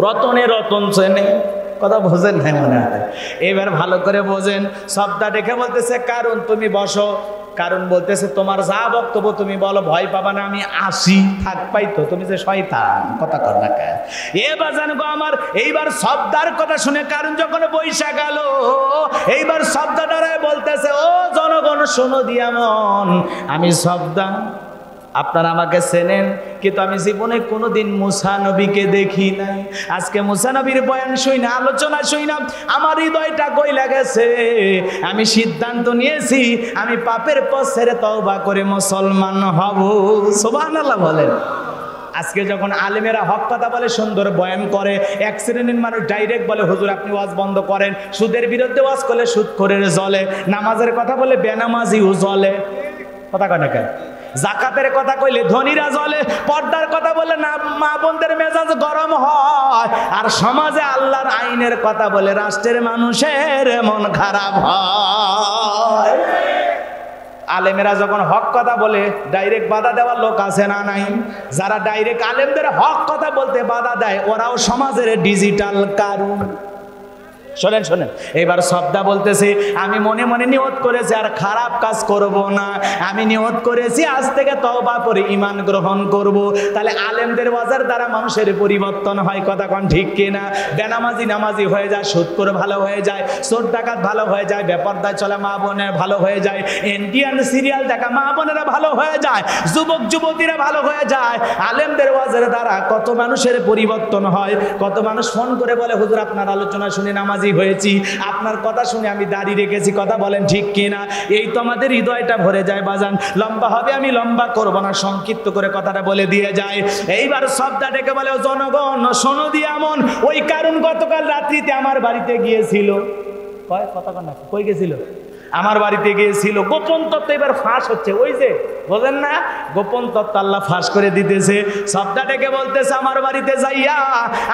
রতনে রতন চেনে, কথা বোঝেন নাই মনে হয়? এবার ভালো করে বোঝেন। সবদা দেখে বলতেছে, কারণ তুমি বসো। কারণ বলতেছে, তোমার যা বক্তব্য তুমি বলো, ভয় পাবা না, আমি আসি। থাক পাইতো, তুমি যে শয়তান, কথা কর না কেন? এ বাজান গো আমার, এইবার সবদার কথা শুনে কারণ যখন বৈশা গেল, এইবার সবদা দাঁড়ায় বলতেছে, ও জনগণ শোনো দিয়া মন, আমি সবদা, আপনারা আমাকে চেনেন, কিন্তু আমি জীবনে কোনোদিন মুসা নবীকে দেখি নাই। আজকে মুসা নবীর বয়ান শুই না, আলোচনা শুই না, আমার হৃদয়টা কইলা গেছে। আমি সিদ্ধান্ত নিয়েছি, আমি পাপের পথ ছেড়ে তওবা করে মুসলমান হব। সুবহানাল্লাহ বলেন। আজকে যখন আলেমেরা হক কথা বলে, সুন্দর বয়ান করে, 1 শ্রেণীর মানুষ ডাইরেক্ট বলে, হুজুর আপনি ওয়াজ বন্ধ করেন। সুদের বিরুদ্ধে ওয়াজ করলে সুদখোরের জ্বলে, নামাজের কথা বলে বেনামাজিও জ্বলে, কথা কয় না কেন? জাকাতের কথা কইলে ধনীরা জ্বলে, পর্দার কথা বলে না মা বোনদের মেজাজ গরম হয়, আর সমাজে আল্লাহর আইনের কথা বলে রাষ্ট্রের মানুষের মন খারাপ হয়। আলেমেরা যখন হক কথা বলে, ডাইরেক্ট বাধা দেওয়ার লোক আছে না নাই? যারা ডাইরেক্ট আলেমদের হক কথা বলতে বাধা দেয়, ওরাও সমাজের ডিজিটাল কারণ। শোনেন শোনেন, এবার সবদা বলতেছে আমি মনে মনে নিয়ত করেছি আর খারাপ কাজ করব না, আমি নিয়ত করেছি আজ থেকে তওবা করে ঈমান গ্রহণ করব। তাহলে আলেমদের ওয়াজের দ্বারা মানুষের পরিবর্তন হয়, কথা কোন ঠিক কিনা? বেনামাজি নামাজি হয়ে যায়, সুদখোর ভালো হয়ে যায়, চোর ডাকাত ভালো হয়ে যায়, বেপরদায় চলা মা বোনের ভালো হয়ে যায়, ইন্ডিয়ান সিরিয়াল দেখা মা বোনেরা ভালো হয়ে যায়, যুবক যুবতীরা ভালো হয়ে যায়। আলেমদের ওয়াজের দ্বারা কত মানুষের পরিবর্তন হয়। কত মানুষ ফোন করে বলে হুজুর আপনার আলোচনা শুনে নামাজি হয়েছি, আপনার কথা শুনে আমি দাড়ি রেখেছি, কথা বলেন ঠিক কিনা? এই তো আমাদের হৃদয়টা ভরে যায় বাজান। লম্বা হবে, আমি লম্বা করব না, সংক্ষিপ্ত করে কথাটা বলে দিয়ে যায়। এইবার সবটা ডেকে বলে জনগণ শোনো দিয়া মন, ওই কারণ গতকাল রাত্রিতে আমার বাড়িতে গিয়েছিল। কয় কথা কন না, কই গেছিল? আমার বাড়িতে গিয়েছিল। গোপন তত্ত্ব এবার ফাঁস হচ্ছে, ওই যে বোঝেন না, গোপন তত্ত্ব আল্লাহ ফাঁস করে দিতেছে। সবটা ডেকে বলতেছে আমার বাড়িতে যাইয়া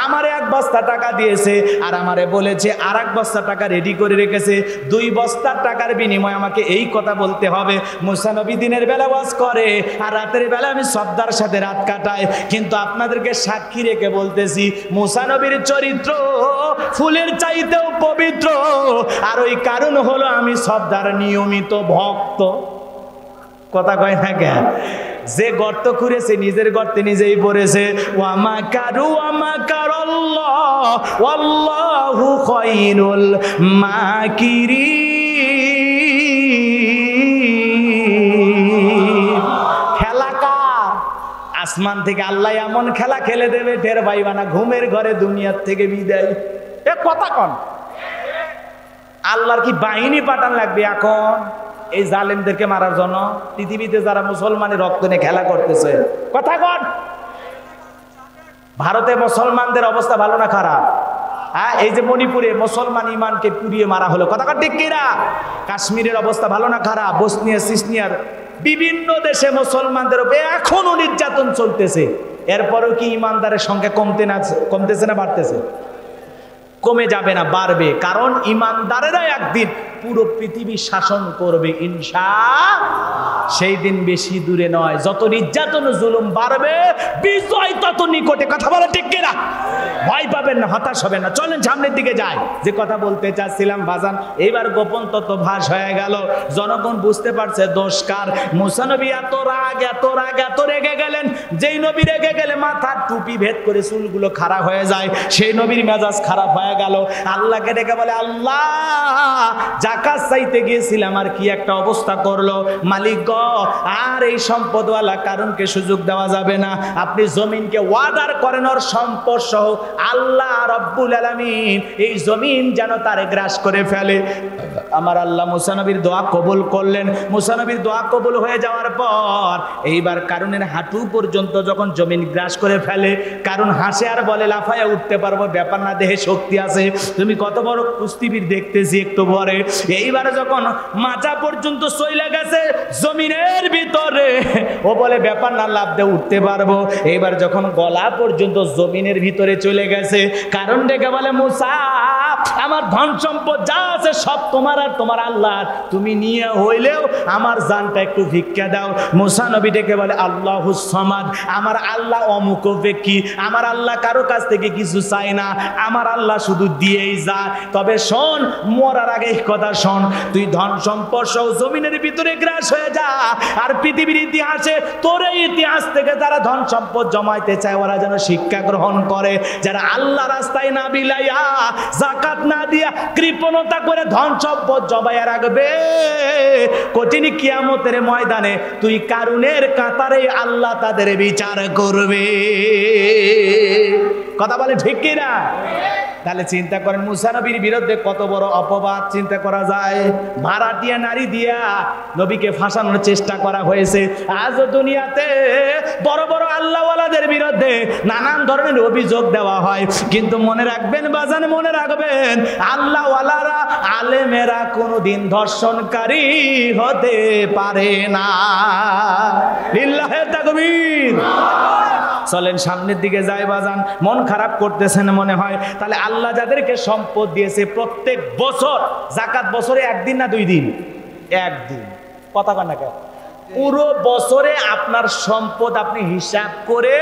আমারে 1 বস্তা টাকা দিয়েছে, আর আমারে বলেছে আর 1 বস্তা টাকা রেডি করে রেখেছে, 2 বস্তার টাকার বিনিময়ে আমাকে এই কথা বলতে হবে। মুসা নবী দিনের বেলা ওয়াজ করে আর রাতের বেলা আমি সবদার সাথে রাত কাটাই, কিন্তু আপনাদেরকে সাক্ষী রেখে বলতেছি মুসা নবীর চরিত্র ফুলের চাইতেও পবিত্র। আর ওই কারণ হলো আমি সবদার নিয়মিত ভক্ত। কথা কয় না কেন? যে গর্ত খুঁড়েছে নিজের গর্তে নিজেই পড়েছে। ওয়ামা কারু ওয়ামা কারাল্লাহ ওয়াল্লাহু খায়রুল মাকিরিন। খেলা কার? আসমান থেকে আল্লাহ এমন খেলা খেলে দেবে টের পাইবা না, ঘুমের ঘরে দুনিয়ার থেকে বিদায়। এ কথা কন, আল্লাহর কি বাহিনী পাঠান লাগবে এখন এই জালেমদেরকে মারার জন্য? পৃথিবীতে যারা মুসলমানের রক্ত নিয়ে খেলা করতেছে, কথা কন। ভারতে মুসলমানদের অবস্থা ভালো না খারাপ? হ্যাঁ, এই যে মণিপুরে মুসলমান ইমানকে পুড়িয়ে মারা হলো, কথা কন ঠিক কিনা? কাশ্মীরের অবস্থা ভালো না খারাপ? বসনিয়া সিসনিয়ার বিভিন্ন দেশে মুসলমানদের উপরে এখনো নির্যাতন চলতেছে। এরপরেও কি ইমানদারের সংখ্যা কমতেছে না বাড়তেছে? কমে যাবে না, বাড়বে। কারণ ইমানদারেরা একদিন পুরো পৃথিবী শাসন করবে ইনশাআল্লাহ। সেই দিন বেশি দূরে নয়, যত নির্যাতন জুলুম বাড়বে বিজয় তত নিকটে, কথা বলে ঠিক কিনা? ভয় পাবেন না, হতাশ হবেন না, চলেন সামনের দিকে যাই। যে কথা বলতে চাচ্ছিলাম বাজান, এইবার গোপন তত্ত্ব ফাঁস হয়ে গেল। জনগণ বুঝতে পারছে দোষ কার। মুসা নবী এত রাগ এত রাগ এত রেগে গেলেন, যেই নবী রেগে গেলে মাথার টুপি ভেদ করে চুলগুলো খাড়া হয়ে যায়, সেই নবীর মেজাজ খারাপ হয়ে গেল। আল্লাহকে ডেকে বলে আল্লাহ জাকাত চাইতে গিয়েছিলাম আর কি একটা অবস্থা করলো, মালিক গো আর এই সম্পদওয়ালা কারণকে সুযোগ দেওয়া যাবে না, আপনি জমিনকে ওয়াদার করেন ওর সম্পদ সহ আল্লাহ রব্বুল আলামিন এই জমিন যেন তারে গ্রাস করে ফেলে। আমার আল্লাহ মুসা নবীর দোয়া কবুল করলেন। মুসা নবীর দোয়া কবুল হয়ে যাওয়ার পর এইবার কারণের হাঁটু পর্যন্ত যখন জমিন গ্রাস করে ফেলে, কারণ হাসে আর বলে লাফায়া উঠতে পারবো, ব্যাপার না, দেহে শক্তি আছে, তুমি কত বড় কুস্তিবীর দেখতেছি একটু পরে। এইবারে যখন মাথা পর্যন্ত চলে গেছে জমিনের ভিতরে, ও বলে ব্যাপার না, লাফ দিয়ে উঠতে পারবো। এইবার যখন গলা পর্যন্ত জমিনের ভিতরে চলে গেছে, কারণ ডেকে বলে মুসা আমার ধন সম্পদ যা আছে সব তোমার আর তোমার আল্লাহ, তুমি নিয়ে হইলেও আমার জানটা একটু ভিক্ষা দাও। মুসা নবী ডেকে বলে আল্লাহুস সামাদ, আমার আল্লাহ অমুখপেক্ষী, আমার আল্লাহ কারো কাছ থেকে কিছু চায় না, আমার আল্লাহ শুধু দিয়েই যায়। তবে শোন, মরার আগে কথা শোন, তুই ধন সম্পদ সহ জমিনের ভিতরে গ্রাস হয়ে যা, আর পৃথিবীর ইতিহাসে তোর এই ইতিহাস থেকে যারা ধন সম্পদ জমাইতে চায় ওরা যেন শিক্ষা গ্রহণ করে, যারা আল্লাহ রাস্তায় না বিলাইয়া যাকাত না দিয়া কৃপণতা করে ধন সম্পদ জমাইয়া রাখবে, কঠিন কিয়ামতের ময়দানে তুই কারুনের কাতারে আল্লাহ তাদের বিচার করবে। কথা বলে ঠিক কিনা? তাহলে চিন্তা করেন মুসা নবীর বিরুদ্ধে কত বড় অপবাদ চিন্তা করা যায়। ভাড়াটিয়া নারী দিয়া নবীকে ফাঁসানোর চেষ্টা করা হয়েছে। আজও দুনিয়াতে বড় বড় আল্লাহওয়ালাদের বিরুদ্ধে নানান ধরনের অভিযোগ দেওয়া হয়, কিন্তু মনে রাখবেন বাজান, মনে রাখবেন আল্লাহওয়ালারা আলেমেরা কোনোদিন ধর্ষণকারী হতে পারে না। লিল্লাহে তাকবীর। চলেন সামনের দিকে যাই বাজান। মন খারাপ করতেছেন মনে হয়, তাহলে আল্লাহ যাদেরকে সম্পদ দিয়েছে প্রত্যেক বছর যাকাত, বছরে একদিন না 2 দিন? একদিন। কথা কন না কেন? পুরো বছরে আপনার সম্পদ আপনি হিসাব করে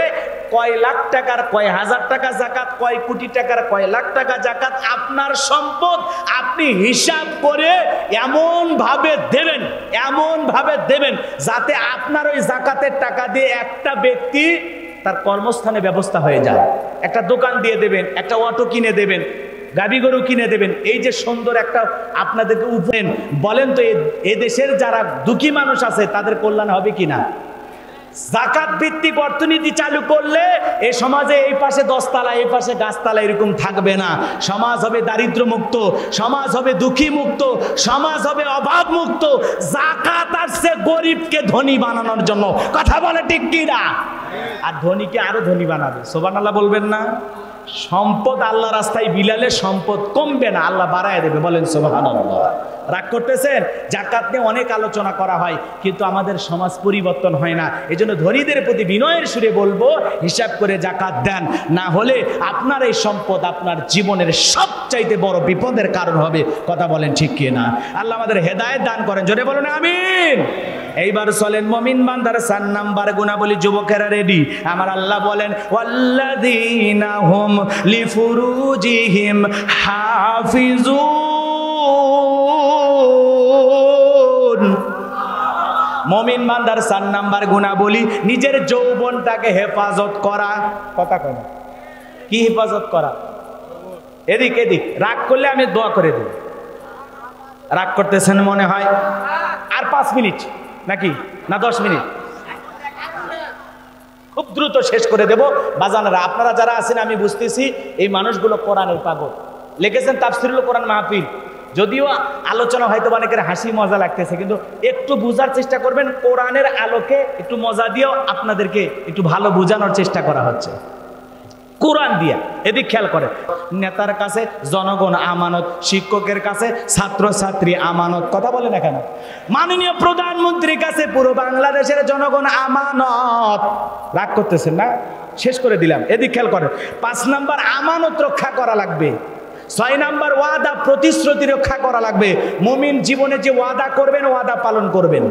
কয় লাখ টাকার, কয় হাজার টাকা জাকাত, কয় কোটি টাকার, কয় লাখ টাকা জাকাত, আপনার সম্পদ আপনি হিসাব করে এমন ভাবে দেবেন যাতে আপনার ওই জাকাতের টাকা দিয়ে একটা ব্যক্তি তার কর্মস্থানে ব্যবস্থা হয়ে যায়। একটা দোকান দিয়ে দেবেন, একটা অটো কিনে দেবেন, গাবি গরু কিনে দেবেন। এই যে সুন্দর একটা আপনাদেরকে উপহার বলেন তো, এ দেশের যারা দুঃখী মানুষ আছে তাদের কল্যাণ হবে কিনা? জাকাত ভিত্তিক অর্থনীতি চালু করলে এই সমাজে এই পাশে 10 তলা, এই পাশে গাছতলা এরকম থাকবে না। সমাজ হবে দারিদ্র মুক্ত, সমাজ হবে দুঃখী মুক্ত, সমাজ হবে অভাব মুক্ত। জাকাত আসছে গরিবকে ধনী বানানোর জন্য। কথা বলে ঠিক কি না? আর ধনীকে আরো ধনী বানাবে। সুবহানাল্লাহ বলবেন না? সম্পদ আল্লাহ রাস্তায় বিলালে সম্পদ কমবে না, আল্লাহ বাড়ায় দেবে। বলেন সুবহানাল্লাহ। রাগ করতেছেন? জাকাত নিয়ে অনেক আলোচনা করা হয়, কিন্তু আমাদের সমাজ পরিবর্তন হয় না। এজন্য ধনীদের প্রতি বিনয়ের সুরে বলবো, হিসাব করে জাকাত দেন, না হলে আপনার এই সম্পদ আপনার জীবনের সবচাইতে বড় বিপদের কারণ হবে। কথা বলেন ঠিক কি না? আল্লাহ আমাদের হেদায়েত দান করেন, জোরে বলেন আমিন। এইবার চলেন মুমিন বান্দার 4 নাম্বার গুণাবলী। যুবকেরা রেডি? আমার আল্লাহ বলেন, ওয়াল্লাযীনা হুম লিফুরুজিহিম হাফিজুন। মুমিন বান্দার 4 নাম্বার গুণাবলী নিজের যৌবনটাকে হেফাজত করা। কথা কয় না? কি হেফাজত করা? এদিক রাগ করলে আমি দোয়া করে দিই। রাগ করতেছেন মনে হয়? আর 5 মিনিট নাকি না 10 মিনিট? খুব দ্রুত শেষ করে দেব। বাজানেরা, আপনারা যারা আছেন আমি বুঝতেছি এই মানুষগুলো কোরআনের পাগল। লিখেছেন তাফসীরুল কোরআন মাহফিল। যদিও আলোচনা হয়তো অনেকের হাসি মজা লাগতেছে, কিন্তু একটু বোঝার চেষ্টা করবেন। কোরআনের আলোকে একটু মজা দিয়েও আপনাদেরকে একটু ভালো বোঝানোর চেষ্টা করা হচ্ছে কোরআন দিয়া। এদিক খেয়াল করে। নেতার কাছে জনগণ আমানত, শিক্ষকের কাছে ছাত্রছাত্রী আমানত। কথা বলে না কেন? মাননীয় প্রধানমন্ত্রীর কাছে পুরো বাংলাদেশের জনগণ আমানত। রাগ করতেছেন না? শেষ করে দিলাম। এদিক খেয়াল করে। 5 নাম্বার আমানত রক্ষা করা লাগবে। 6 নাম্বার ওয়াদা প্রতিশ্রুতি রক্ষা করা লাগবে। মুমিন জীবনে যে ওয়াদা করবেন, ওয়াদা পালন করবেন।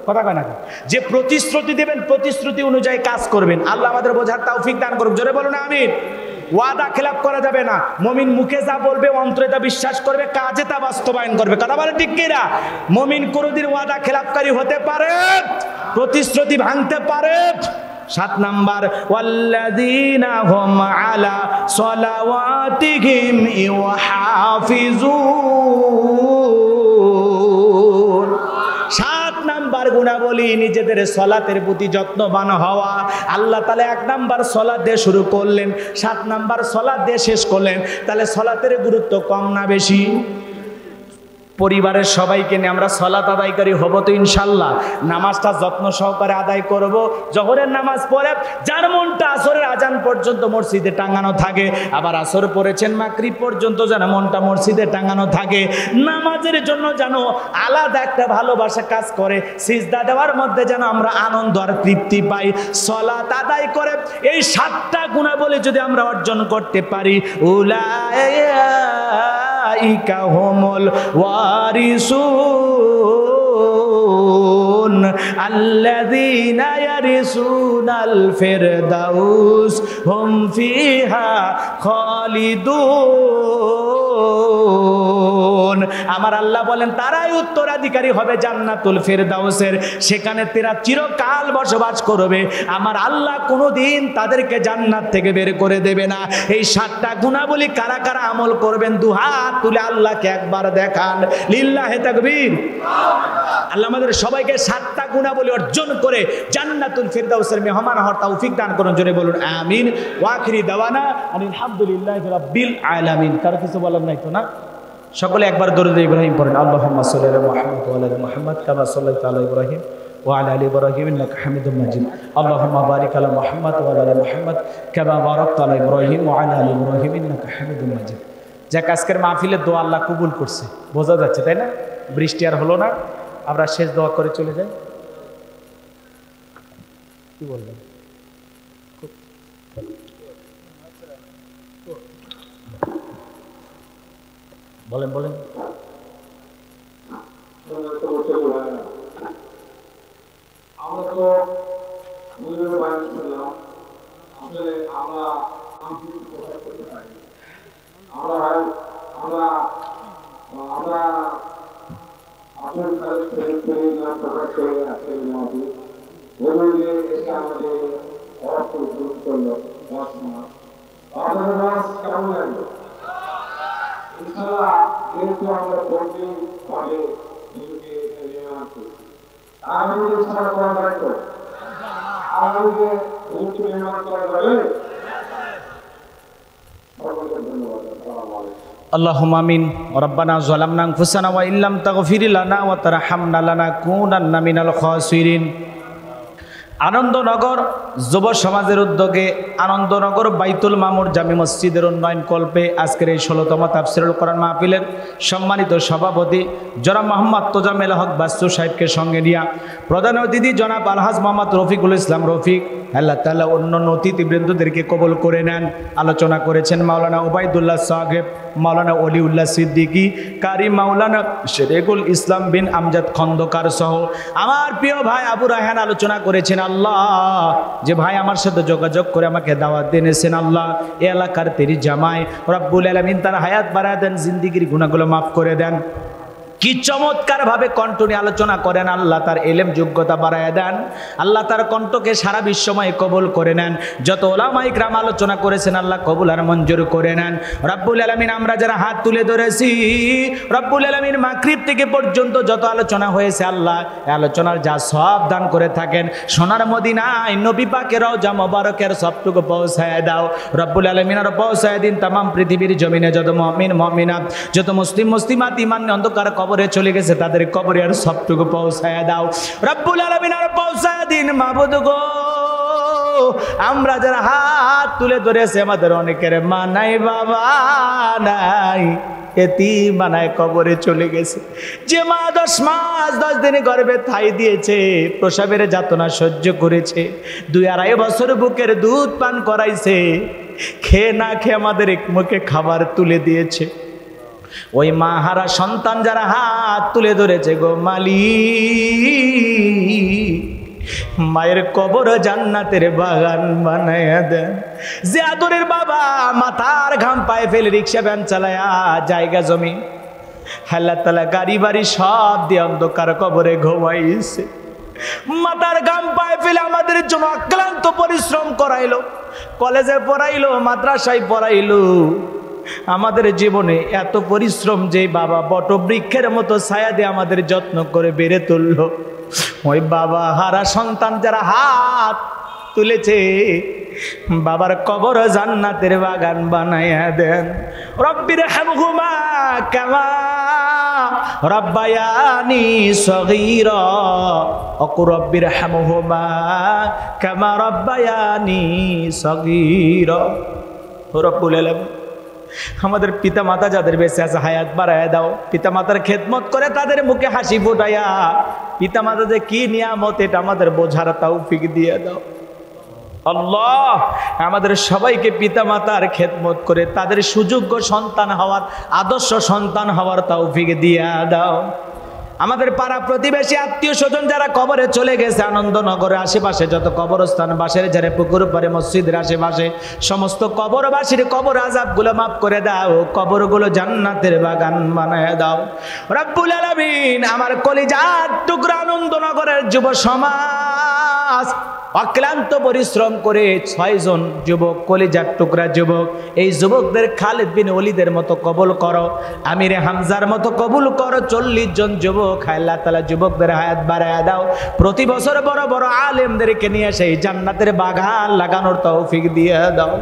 কথা কয় না? যে প্রতিশ্রুতি দেবেন, প্রতিশ্রুতি অনুযায়ী কাজ করবেন। আল্লাহ আমাদের বোঝার তৌফিক দান করুন, জোরে বলুন আমিন। ওয়াদা খেলাপ করা যাবে না। মুমিন মুখে যা বলবে, অন্তরে তা বিশ্বাস করবে, কাজে তা বাস্তবায়ন করবে। কথা বলে ঠিক কি না? মুমিন কোনদিন ওয়াদা খেলাপকারী হতে পারে, প্রতিশ্রুতি ভাঙতে পারে। 7 নাম্বার, ওয়াল্লাযীনা হুম আলা সালাওয়াতিহিম ইউহাফিজুন। 7 নাম্বার গুণাবলী নিজেদের সালাতের প্রতি যত্নবান হওয়া। আল্লাহ তাআলা 1 নাম্বার সালাত দিয়ে শুরু করলেন, 7 নাম্বার সালাত দিয়ে শেষ করলেন। তাহলে সালাতের গুরুত্ব কম না বেশি? পরিবারের সবাইকে নিয়ে আমরা সালাত আদায়কারী হব তো ইনশাল্লাহ। নামাজটা যত্ন সহকারে আদায় করব। জোহরের নামাজ পড়ে যার মনটা আসরের আজান পর্যন্ত মসজিদে টাঙানো থাকে, আবার আসর পড়েছেন মাগরিব পর্যন্ত যেন মনটা মসজিদে টাঙানো থাকে। নামাজের জন্য যেন আলাদা একটা ভালোবাসা কাজ করে। সিজদা দেওয়ার মধ্যে যেন আমরা আনন্দ আর তৃপ্তি পাই। সালাত আদায় করে এই 7টা গুণাবলী যদি আমরা অর্জন করতে পারি, উলাইকা হুমুল ওয়ারিসুন আল্লাযীনা ইয়ারিসুনাল ফিরদাউস হুম ফিহা খালিদুন। আমার আল্লাহ বলেন তারাই উত্তরাধিকারী হবে জান্নাতুল ফিরদাউসের। সেখানে তারা চিরকাল বসবাস করবে। আমার আল্লাহ কোনোদিন তাদেরকে জান্নাত থেকে বের করে দেবে না। এই 7টা গুণাবলী কারা কারা আমল করবেন? দুহাত তুলে আল্লাহকে একবার দেখান। লিল্লাহে তাকবীর। আল্লাহ আমাদের সবাইকে 7টা গুণাবলী অর্জন করে জান্নাতুল ফিরদাউসের মেহমান হওয়ার তৌফিক দান করুন, জোরে বলুন আমিন। ওয়া আখিরি দাওয়ানা আলহামদুলিল্লাহি রাব্বিল আলামিন। কারো কিছু বলার নাই তো না? সকলে একবার দরুদ ইব্রাহিম পড়েন। আল্লাহুম্মা সাল্লি আলা মুহাম্মাদ ওয়া আলা আলি মুহাম্মাদ কামা সাল্লাইতা আলা ইব্রাহিম ওয়া আলা আলি ইব্রাহিম ইন্নাকা হামিদুম মাজিদ। আল্লাহুম্মা বারিক আলা মুহাম্মাদ ওয়া আলা আলি মুহাম্মাদ কামা বারাকতা আলা ইব্রাহিম ওয়া আলা আলি ইব্রাহিম ইন্নাকা হামিদুম মাজিদ। যাক, আজকের মাহফিলের দোয়া আল্লাহ কবুল করছে, বোঝা যাচ্ছে তাই না? বৃষ্টি আর হলো না, আমরা শেষ দোয়া করে চলে যাই। কি বলবেন? বলেন বলেন। আমরা তো আসলে আমরা আন্তরিক প্রকাশ করতে পারি। আমরা আমরা আমরা আসল প্রকাশ করে আজকে বললে এসে আমাদের অর্থ গ্রহণ করলো পড়াশোনা। আপনাদের মাস কেমন লাগলো? ইনশাআল্লাহ যেহেতু আমরা পড়তে পারে নিজেকে নির্মাণ করছি, আগামী ইনশাআল্লাহ করা যায় তো আগামীতে নিজেকে নির্মাণ করা যাবে। সকলকে ধন্যবাদ। আসসালামু আলাইকুম। আল্লাহুম্মা আমিন। রব্বানা যালামনা আনফুসানা ওয়া ইল্লাম তাগফির লানা ওয়া তারহামনা লানাকুনান্না মিনাল খাসিরিন। আনন্দনগর যুব সমাজের উদ্যোগে আনন্দনগর বাইতুল মামুর জামি মসজিদের উন্নয়ন কল্পে আজকের এই ১৬তম তাফসীরুল কোরআন মাহফিলের সম্মানিত সভাপতি জনাব মোহাম্মদ তোজামেল হক বাস্তু সাহেবকে সঙ্গে নিয়ে প্রধান অতিথি জনাব আলহাজ মোহাম্মদ রফিকুল ইসলাম রফিক, আল্লাহ তাআলা অন্যান্য অতিথিবৃন্দদেরকে কবুল করে নেন। আলোচনা করেছেন মাওলানা ওবায়দুল্লাহ সাহেব, মাওলানা অলিউল্লাহ সিদ্দিকী, কারি মাওলানা শেরেকুল ইসলাম বিন আমজাদ খন্দকার সহ আমার প্রিয় ভাই আবু রায়হান আলোচনা করেছেন। আল্লাহ, যে ভাই আমার সাথে যোগাযোগ করে আমাকে দাওয়াত দিয়েছেন, আল্লাহ এ এলাকার তেরি জামাই রব্বুল আলামিন তার হায়াত বাড়ায় দেন, জিন্দেগির গুনাহগুলো মাফ করে দেন। কি চমৎকার ভাবে কণ্ঠ নিয়ে আলোচনা করেন, আল্লাহ তার এলেম যোগ্যতা বাড়ায় দেন, আল্লাহ তার কণ্ঠকে সারা বিশ্বময় কবুল করে নেন। যত ওলামা ইকরাম আলোচনা করেছেন আল্লাহ কবুল আর মঞ্জুর করে নেন। রব্বুল আলামিন আমরা যারা হাত তুলে ধরেছি রব্বুল আলামিন মাগরিব থেকে পর্যন্ত যত আলোচনা হয়েছে আল্লাহ এই আলোচনার যা সওয়াব দান করে থাকেন সোনার মদিনায় নবী পাকের রওজা মোবারকের সবটুকু পৌঁছায় দাও রব্বুল আলামিন। আর পৌঁছায় দিন तमाम পৃথিবীর জমিনে যত মুমিন মুমিনাত যত মুসলিম মুসলিমাত ঈমান অন্ধকার কবরে চলে গেছে তাদের কবরে আর সবটুকু পৌঁছায় দাও রব্বুল আলামিন। আর পৌঁছায় দিন মাবুদ গো, আমরা যারা হাত তুলে ধরেছে আমাদের অনেকের মা নাই বাবা নাই, এতিম বানায় কবরে চলে গেছে। যে মা 10 মাস 10 দিনে গর্ভে ঠাই দিয়েছে, প্রসবের যাতনা সহ্য করেছে, 2-2.5 বছর বুকের দুধ পান করাইছে, খেয়ে না খেয়ে আমাদের এক মুখে খাবার তুলে দিয়েছে, ওই মা হারা সন্তান যারা হাত তুলে ধরেছে গো মালিক, মায়ের কবর জান্নাতের বাগান বানায়া দেন। যে আদরের বাবা মাথার ঘাম পায়ে ফেলে রিক্সা ভ্যান চালায়া জায়গা জমি আল্লাহ তাআলা গাড়ি বাড়ি সব দিয়ে অন্ধকার কবরে ঘুমাইছে, মাথার ঘাম পায়ে ফেলে আমাদের জন্য অক্লান্ত পরিশ্রম করাইলো, কলেজে পড়াইলো, মাদ্রাসায় পড়াইলো। আমাদের জীবনে এত পরিশ্রম যে বাবা বটবৃক্ষের মতো ছায়া দিয়ে আমাদের যত্ন করে বেড়ে তুললো, ওই বাবা হারা সন্তান যারা হাত তুলেছে বাবার কবর জান্নাতের বাগান বানায়া দেন। রব্বির হামহুমা কামা রব্বায়ানি সগীরা অকু রব্বির হামহুমা কামা রব্বায়ানি সগীরা। রব্বুল আলামিন আমাদের পিতা মাতা যাদের বেঁচে আছে হায়াত বাড়ায় দাও, পিতা মাতার খেদমত করে তাদের মুখে হাসি ফোটাইয়া পিতা মাতা যে কি নিয়ামত এটা আমাদের বোঝার তৌফিক দিয়ে দাও। আল্লাহ আমাদের সবাইকে পিতা মাতার খেদমত করে তাদের সুযোগ্য সন্তান হওয়ার আদর্শ সন্তান হওয়ার তৌফিক দিয়ে দাও। আমাদের পাড়া প্রতিবেশী আত্মীয় স্বজন যারা কবরে চলে গেছে, আনন্দনগরের আশেপাশে যত কবরস্থান বাসের যারা পুকুর পারে মসজিদের আশেপাশে সমস্ত কবরবাসীর কবর আযাবগুলো মাফ করে দাও, কবরগুলো জান্নাতের বাগান বানায় দাও রব্বুল আলামিন। আমার কলিজার টুকরা আনন্দনগরের যুব সমাজ অক্লান্ত পরিশ্রম করে 6 জন যুবক কলিজার টুকরা যুবক, এই যুবকদের খালিদ বিন ওলীদের মতো কবুল করো, আমিরে হামজার মতো কবুল করো। 40 জন যুবক আল্লাহ তাআলা যুবকদের হায়াত বাড়ায়া দাও, প্রতি বছর বড় বড় আলেমদেরকে নিয়ে সেই জান্নাতের বাগান লাগানোর তৌফিক দিয়ে দাও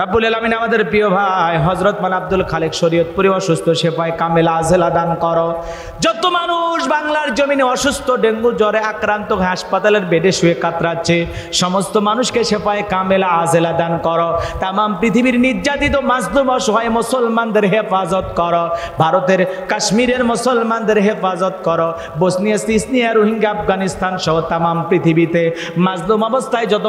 রব্বুল আলামিন। আমাদের প্রিয় ভাই হযরত মান আব্দুল খালেক শরীয়তপুরি অসুস্থ, শেফায়ে কামেলা আজেলা দান করো। যত মানুষ বাংলার জমিনে অসুস্থ ডেঙ্গু জ্বরে আক্রান্ত হাসপাতালের বেডে শুয়ে কাতরাচ্ছে সমস্ত মানুষকে শেফায়ে কামেলা আজেলা দান করো। তামাম পৃথিবীর নির্যাতিত মাজলুম অসহায় মুসলমানদের হেফাজত করো, ভারতের কাশ্মীরের মুসলমানদের হেফাজত করো, বসনিয়া সিসনিয়া রোহিঙ্গা আফগানিস্তান সহ তামাম পৃথিবীতে মাজলুম অবস্থায় যত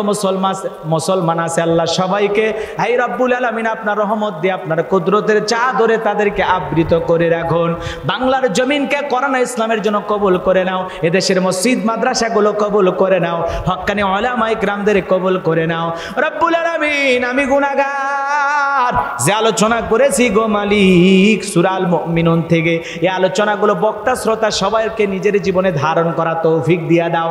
মুসলমান আছে আল্লাহ সবাইকে হাই রব্বুল আলামিন আপনার রহমত দিয়ে আপনার কুদরতের চাদরে তাদেরকে আবৃত করে রাখুন। বাংলার জমিনকে কোরআন ইসলামের জন্য কবুল করে নাও, এদেশের মসজিদ মাদ্রাসাগুলো কবুল করে নাও, হক্কানি উলামা ইকরামদের কবুল করে নাও রব্বুল আলামিন। আমি গুনাহগার, যে আলোচনা করেছি গো মালিক সূরা আল মুমিনুন থেকে, এই আলোচনাগুলো বক্তা শ্রোতা সবাইকে নিজের জীবনে ধারণ করা তৌফিক দিয়া দাও,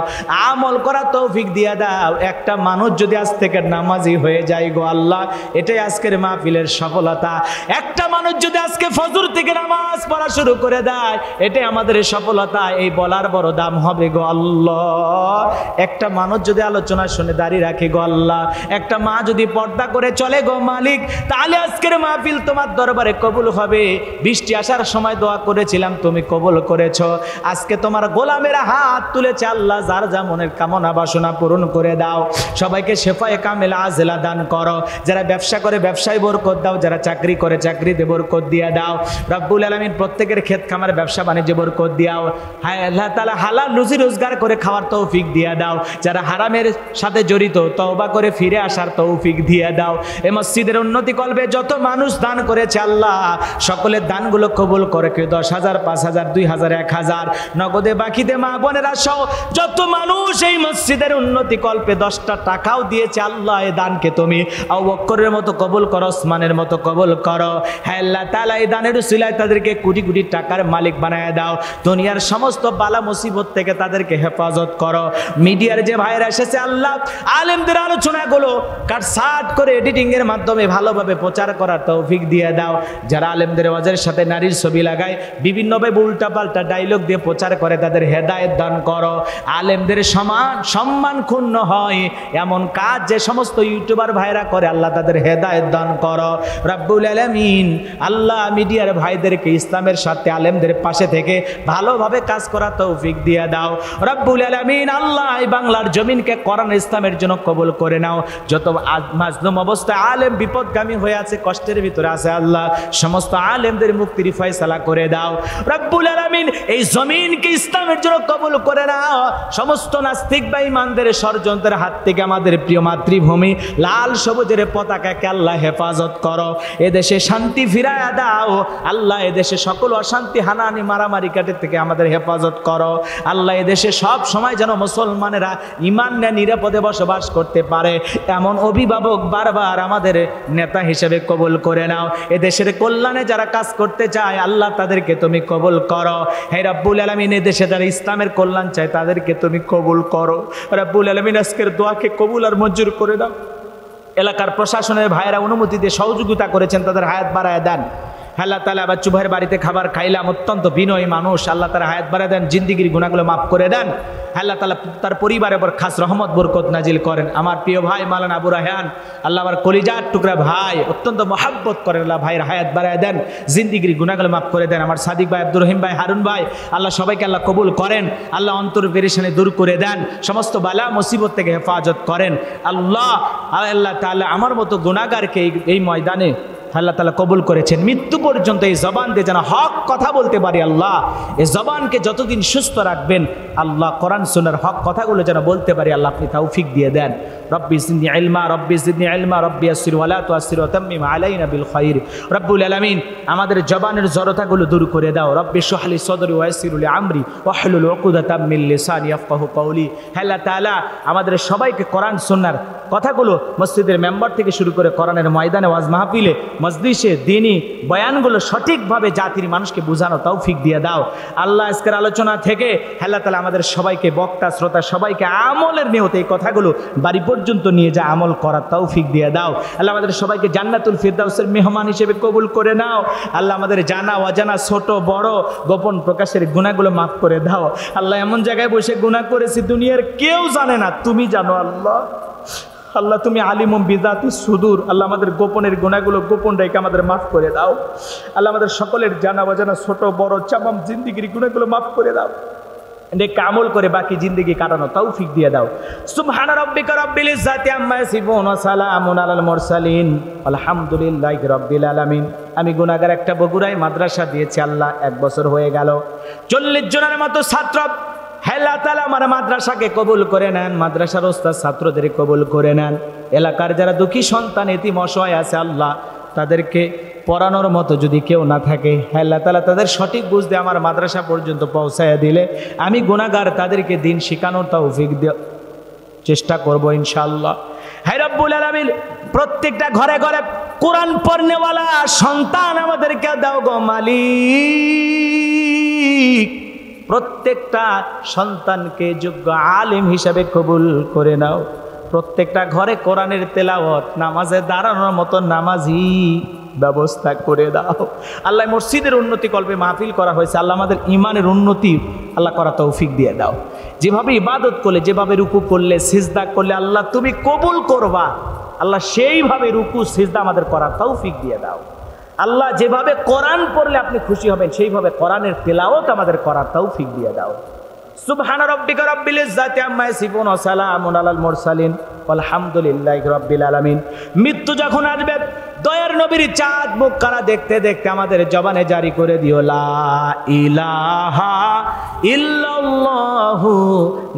আমল করা তৌফিক দিয়া দাও। একটা মানুষ যদি আজ থেকে নামাজি হয়ে যায় গো আল্লাহ, এটাই আজকের মাহফিলের সফলতা। একটা মানুষ যদি আজকে ফজর থেকে নামাজ পড়া শুরু করে দেয়, এটাই আমাদের সফলতা। এই বলার বড় দাম হবে গো আল্লাহ। একটা মানুষ যদি আলোচনা শুনে দাঁড়িয়ে রাখে গো আল্লাহ, একটা মা যদি পর্দা করে চলে গো মালিক, তাহলে আজকের মাহফিল তোমার দরবারে কবুল হবে। বৃষ্টি আসার সময় দোয়া করেছিলাম, তুমি কবুল করেছো। আজকে তোমার গোলামেরা হাত তুলেছে আল্লাহ, যার যা মনের কামনা বাসনা পূরণ করে দাও। সবাইকে শেফায়ে কামেল আজলা দান করো। যারা ব্যবসা করে ব্যবসায় বরকত দাও, যারা চাকরি করে চাকরিতে বরকত দিয়ে দাও রব্বুল আলামিন। প্রত্যেকের ক্ষেত খামার ব্যবসা বাণিজ্যে বরকত দিও। হায় আল্লাহ তাআলা হালাল রুজি রোজগার করে খাওয়ার তৌফিক দিয়ে দাও। যারা হারামের সাথে জড়িত, তওবা করে ফিরে আসার তৌফিক দিয়ে দাও। এই মসজিদের উন্নতি কল্পে যত মানুষ দান করেছে আল্লাহ, সকলের দানগুলো কবুল করে। কেউ 10,000, 5,000, 2,000, 1,000 নগদে বাকিতে মা বোনেরা সহ যত মানুষ এই মসজিদের উন্নতি কল্পে 10টা টাকাও দিয়েছে আল্লাহ, এই দানকে তুমি আবু বকরের মতো কবুল করো, ওসমানের মতো কবুল করো। হ্যাঁ আল্লাহ তাআলা এই দানের উসিলায় তাদেরকে কোটি কোটি টাকার মালিক বানায় দাও। দুনিয়ার সমস্ত বালা মুসিবত থেকে তাদেরকে হেফাজত করো। মিডিয়ার যে ভাইরা এসেছে আল্লাহ, আলেমদের আলোচনাগুলো কাটছাট করে এডিটিং এর মাধ্যমে ভালোভাবে প্রচার করার তৌফিক দিয়ে দাও। যারা আলেমদের ওয়াজের সাথে নারীর ছবি লাগায়, বিভিন্নভাবে উল্টা পাল্টা ডায়লগ দিয়ে প্রচার করে, তাদের হেদায়েত দান করো। আলেমদের সম্মান ক্ষুণ্ণ হয় এমন কাজ যে সমস্ত ইউটিউবার ভাইরা করে, আল্লাহ তাদের হেদায়েত দান করো রব্বুল আলামিন। আল্লাহ মিডিয়ার ভাইদেরকে ইসলামের সাথে আলেমদের পাশে থেকে ভালোভাবে কাজ করা তৌফিক দিয়ে দাও রব্বুল আলামিন। আল্লাহ এই বাংলার জমিনকে কোরআন ইসলামের জন্য কবুল করে নাও। যত মাজলুম অবস্থায় আলেম বিপদগামী হয়ে আছে, কষ্টের ভিতরে আছে আল্লাহ, সমস্ত আলেমদের মুক্তির ফয়সালা করে দাও রব্বুল আলামিন। এই জমিনকে ইসলামের জন্য কবুল করে নাও। সমস্ত নাস্তিক বা ঈমানদের ষড়যন্ত্রের হাত থেকে আমাদের প্রিয় মাতৃভূমি লাল সবুজের পতাকাকে আল্লাহ হেফাজত করো। এদেশে শান্তি ফিরায়া দাও আল্লাহ। এদেশে সকল অশান্তি, হানাহানি, মারামারি কাটে থেকে আমাদের হেফাজত করো আল্লাহ। এদেশে সব সময় যেন মুসলমানেরা ঈমান নিয়ে নিরাপদে বসবাস করতে পারে, এমন অভিভাবক বারবার আমাদের নেতা হিসেবে কবুল করে নাও। এদেশের কল্যাণে যারা কাজ করতে চায় আল্লাহ, তাদেরকে তুমি কবুল করো। হে রব্বুল আলামিন, এদেশে যারা ইসলামের কল্যাণ চায় তাদেরকে তুমি কবুল করো রব্বুল আলামিন। আজকের দোয়াকে কবুল আর মঞ্জুর করে দাও। এলাকার প্রশাসনের ভাইরা অনুমতি দিয়ে সহযোগিতা করেছেন, তাদের হায়াত বাড়ায় দেন আল্লাহ তাআলা। বাচ্চু ভাইয়ের বাড়িতে খাবার খাইলাম, অত্যন্ত বিনয়ী মানুষ, আল্লাহ তার হায়াত বাড়ায় দেন, জিন্দিগির গুনাহগুলো মাফ করে দেন আল্লাহ তাআলা। তার পরিবারের উপর খাস রহমত বরকত নাজিল করেন। আমার প্রিয় ভাই মাওলানা আবু রায়হান, আল্লাহ আমার কলিজার টুকরা ভাই, অত্যন্ত মহাব্বত করেন, আল্লাহ ভাইয়ের হায়াত বাড়ায় দেন, জিন্দিগির গুনাহগুলো মাফ করে দেন। আমার সাদিক ভাই, আব্দুর রহিম ভাই, হারুন ভাই, আল্লাহ সবাইকে আল্লাহ কবুল করেন আল্লাহ। অন্তর পেরেশানি দূর করে দেন, সমস্ত বালা মুসিবত থেকে হেফাজত করেন আল্লাহ। আল্লাহ তাআলা আমার মতো গুনাহগারকে এই ময়দানে আল্লাহ তাআলা কবুল করেছেন। মৃত্যু পর্যন্ত এই জবান দিয়ে যেন হক কথা বলতে পারি আল্লাহ। এই জবানকে যতদিন সুস্থ রাখবেন আল্লাহ, কোরআন সুন্নাহর হক কথাগুলো যেন বলতে পারি আল্লাহ, আপনি তৌফিক দিয়ে দেন। রব্বি জিদনি ইলমা, রব্বি জিদনি ইলমা, রব্বি ইয়াসসির ওয়া লা তুআসসির ওয়া তাম্মিম আলাইনা বিল খাইর রব্বুল আলামিন। আমাদের জবানের জড়তাগুলো দূর করে দাও। রব্বি ইশরাহ লি সাদরি ওয়া ইয়াসসির লি আমরি ওয়াহলুল উকদাতাম মিন লিসানি ইয়াফকাহু কওলি। আল্লাহ তাআলা আমাদের সবাইকে কোরআন সুন্নাহর কথাগুলো মসজিদের মেম্বার থেকে শুরু করে কোরআনের ময়দানে, ওয়াজ মাহফিলে, মজলিসে দ্বীনি বয়ানগুলো সঠিকভাবে জাতির মানুষকে বোঝানো তৌফিক দিয়ে দাও আল্লাহ। আজকের আলোচনা থেকে আল্লাহ তাআলা আমাদের সবাইকে, বক্তা শ্রোতা সবাইকে আমলের নিয়তে এই কথাগুলো বাড়ি পর্যন্ত নিয়ে যা আমল করার তৌফিক দিয়ে দাও আল্লাহ। আমাদের সবাইকে জান্নাতুল ফিরদাউসের মেহমান হিসেবে কবুল করে নাও আল্লাহ। আমাদের জানা অজানা, ছোট বড়, গোপন প্রকাশের গুনাহগুলো মাফ করে দাও আল্লাহ। এমন জায়গায় বসে গুনাহ করেছি দুনিয়ার কেউ জানে না, তুমি জানো আল্লাহ। আল্লাহ তুমি আলিমুম বিজাতি সুদূর আল্লাহ। আমাদের গোপনের গুনাহগুলো গোপন রেখে আমাদের মাফ করে দাও আল্লাহ। আমাদের সকলের জানা অজানা, ছোট বড়, চামাম জিন্দিগির গুনাহগুলো মাফ করে দাও। নেক আমল করে বাকি জিন্দেগি কাটানো তৌফিক দিয়ে দাও। সুবহান রাব্বিকা রাব্বিল ইজ্জাতি আম্মা ইয়াসিফুন ওয়া সালামুন আলাল মুরসালিন আলহামদুলিল্লাহি রাব্বিল আলামিন। আমি গুনাহগার, একটা বগুড়ায় মাদ্রাসা দিয়েছি আল্লাহ, 1 বছর হয়ে গেল। 40 জনের মতো ছাত্র হে আল্লাহ তাআলা আমার মাদ্রাসাকে কবুল করে নেন, মাদ্রাসার ওস্তাদ ছাত্রদের কবুল করে নেন। এলাকার যারা দুঃখী সন্তান এতিম অসহায় আছে আল্লাহ, তাদেরকে পড়ানোর মতো যদি কেউ না থাকে, হে আল্লাহ তাআলা তাদের সঠিক বুঝ দিয়ে আমার মাদ্রাসা পর্যন্ত পৌঁছায় দিলে আমি গুনাহগার, তাদেরকে দিন শিখানোর তৌফিক দিয়ে চেষ্টা করব ইনশাআল্লাহ। হে রব্বুল আলামিন, প্রত্যেকটা ঘরে ঘরে কোরআন পড়নেওয়ালা সন্তান আমাদেরকে দাও গো মালিক। প্রত্যেকটা সন্তানকে যোগ্য আলেম হিসাবে কবুল করে নাও। প্রত্যেকটা ঘরে কোরআনের তেলাওয়াত, নামাজে দাঁড়ানোর মতো নামাজি ব্যবস্থা করে দাও আল্লাহ। মসজিদের উন্নতি কল্পে মাহফিল করা হয়েছে আল্লাহ, আমাদের ইমানের উন্নতি আল্লাহ করা তৌফিক দিয়ে দাও। যেভাবে ইবাদত করলে, যেভাবে রুকু করলে, সিজদা করলে আল্লাহ তুমি কবুল করবা আল্লাহ, সেইভাবে রুকু সিজদা আমাদের করার তৌফিক দিয়ে দাও আল্লাহ। যেভাবে কোরআন পড়লে আপনি খুশি হবেন সেইভাবে কোরআনের তেলাওয়াত আমাদের করার তৌফিক দিয়ে দাও। সুবহান রাব্বিকা রাব্বিল ইজ্জাতি আম্মা ইয়াসিফুন ওয়া সালামুন আলাল মুরসালিন আলহামদুলিল্লাহি রাব্বিল আলামিন। মৃত্যু যখন আসবে দয়ার নবীর চাঁদ মুখ কারা দেখতে দেখতে আমাদের জবানে জারি করে দিও লা ইলাহা ইল্লাল্লাহু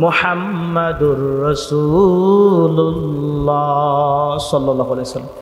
মুহাম্মাদুর রাসূলুল্লাহ সাল্লাল্লাহু আলাইহি ওয়াসাল্লাম।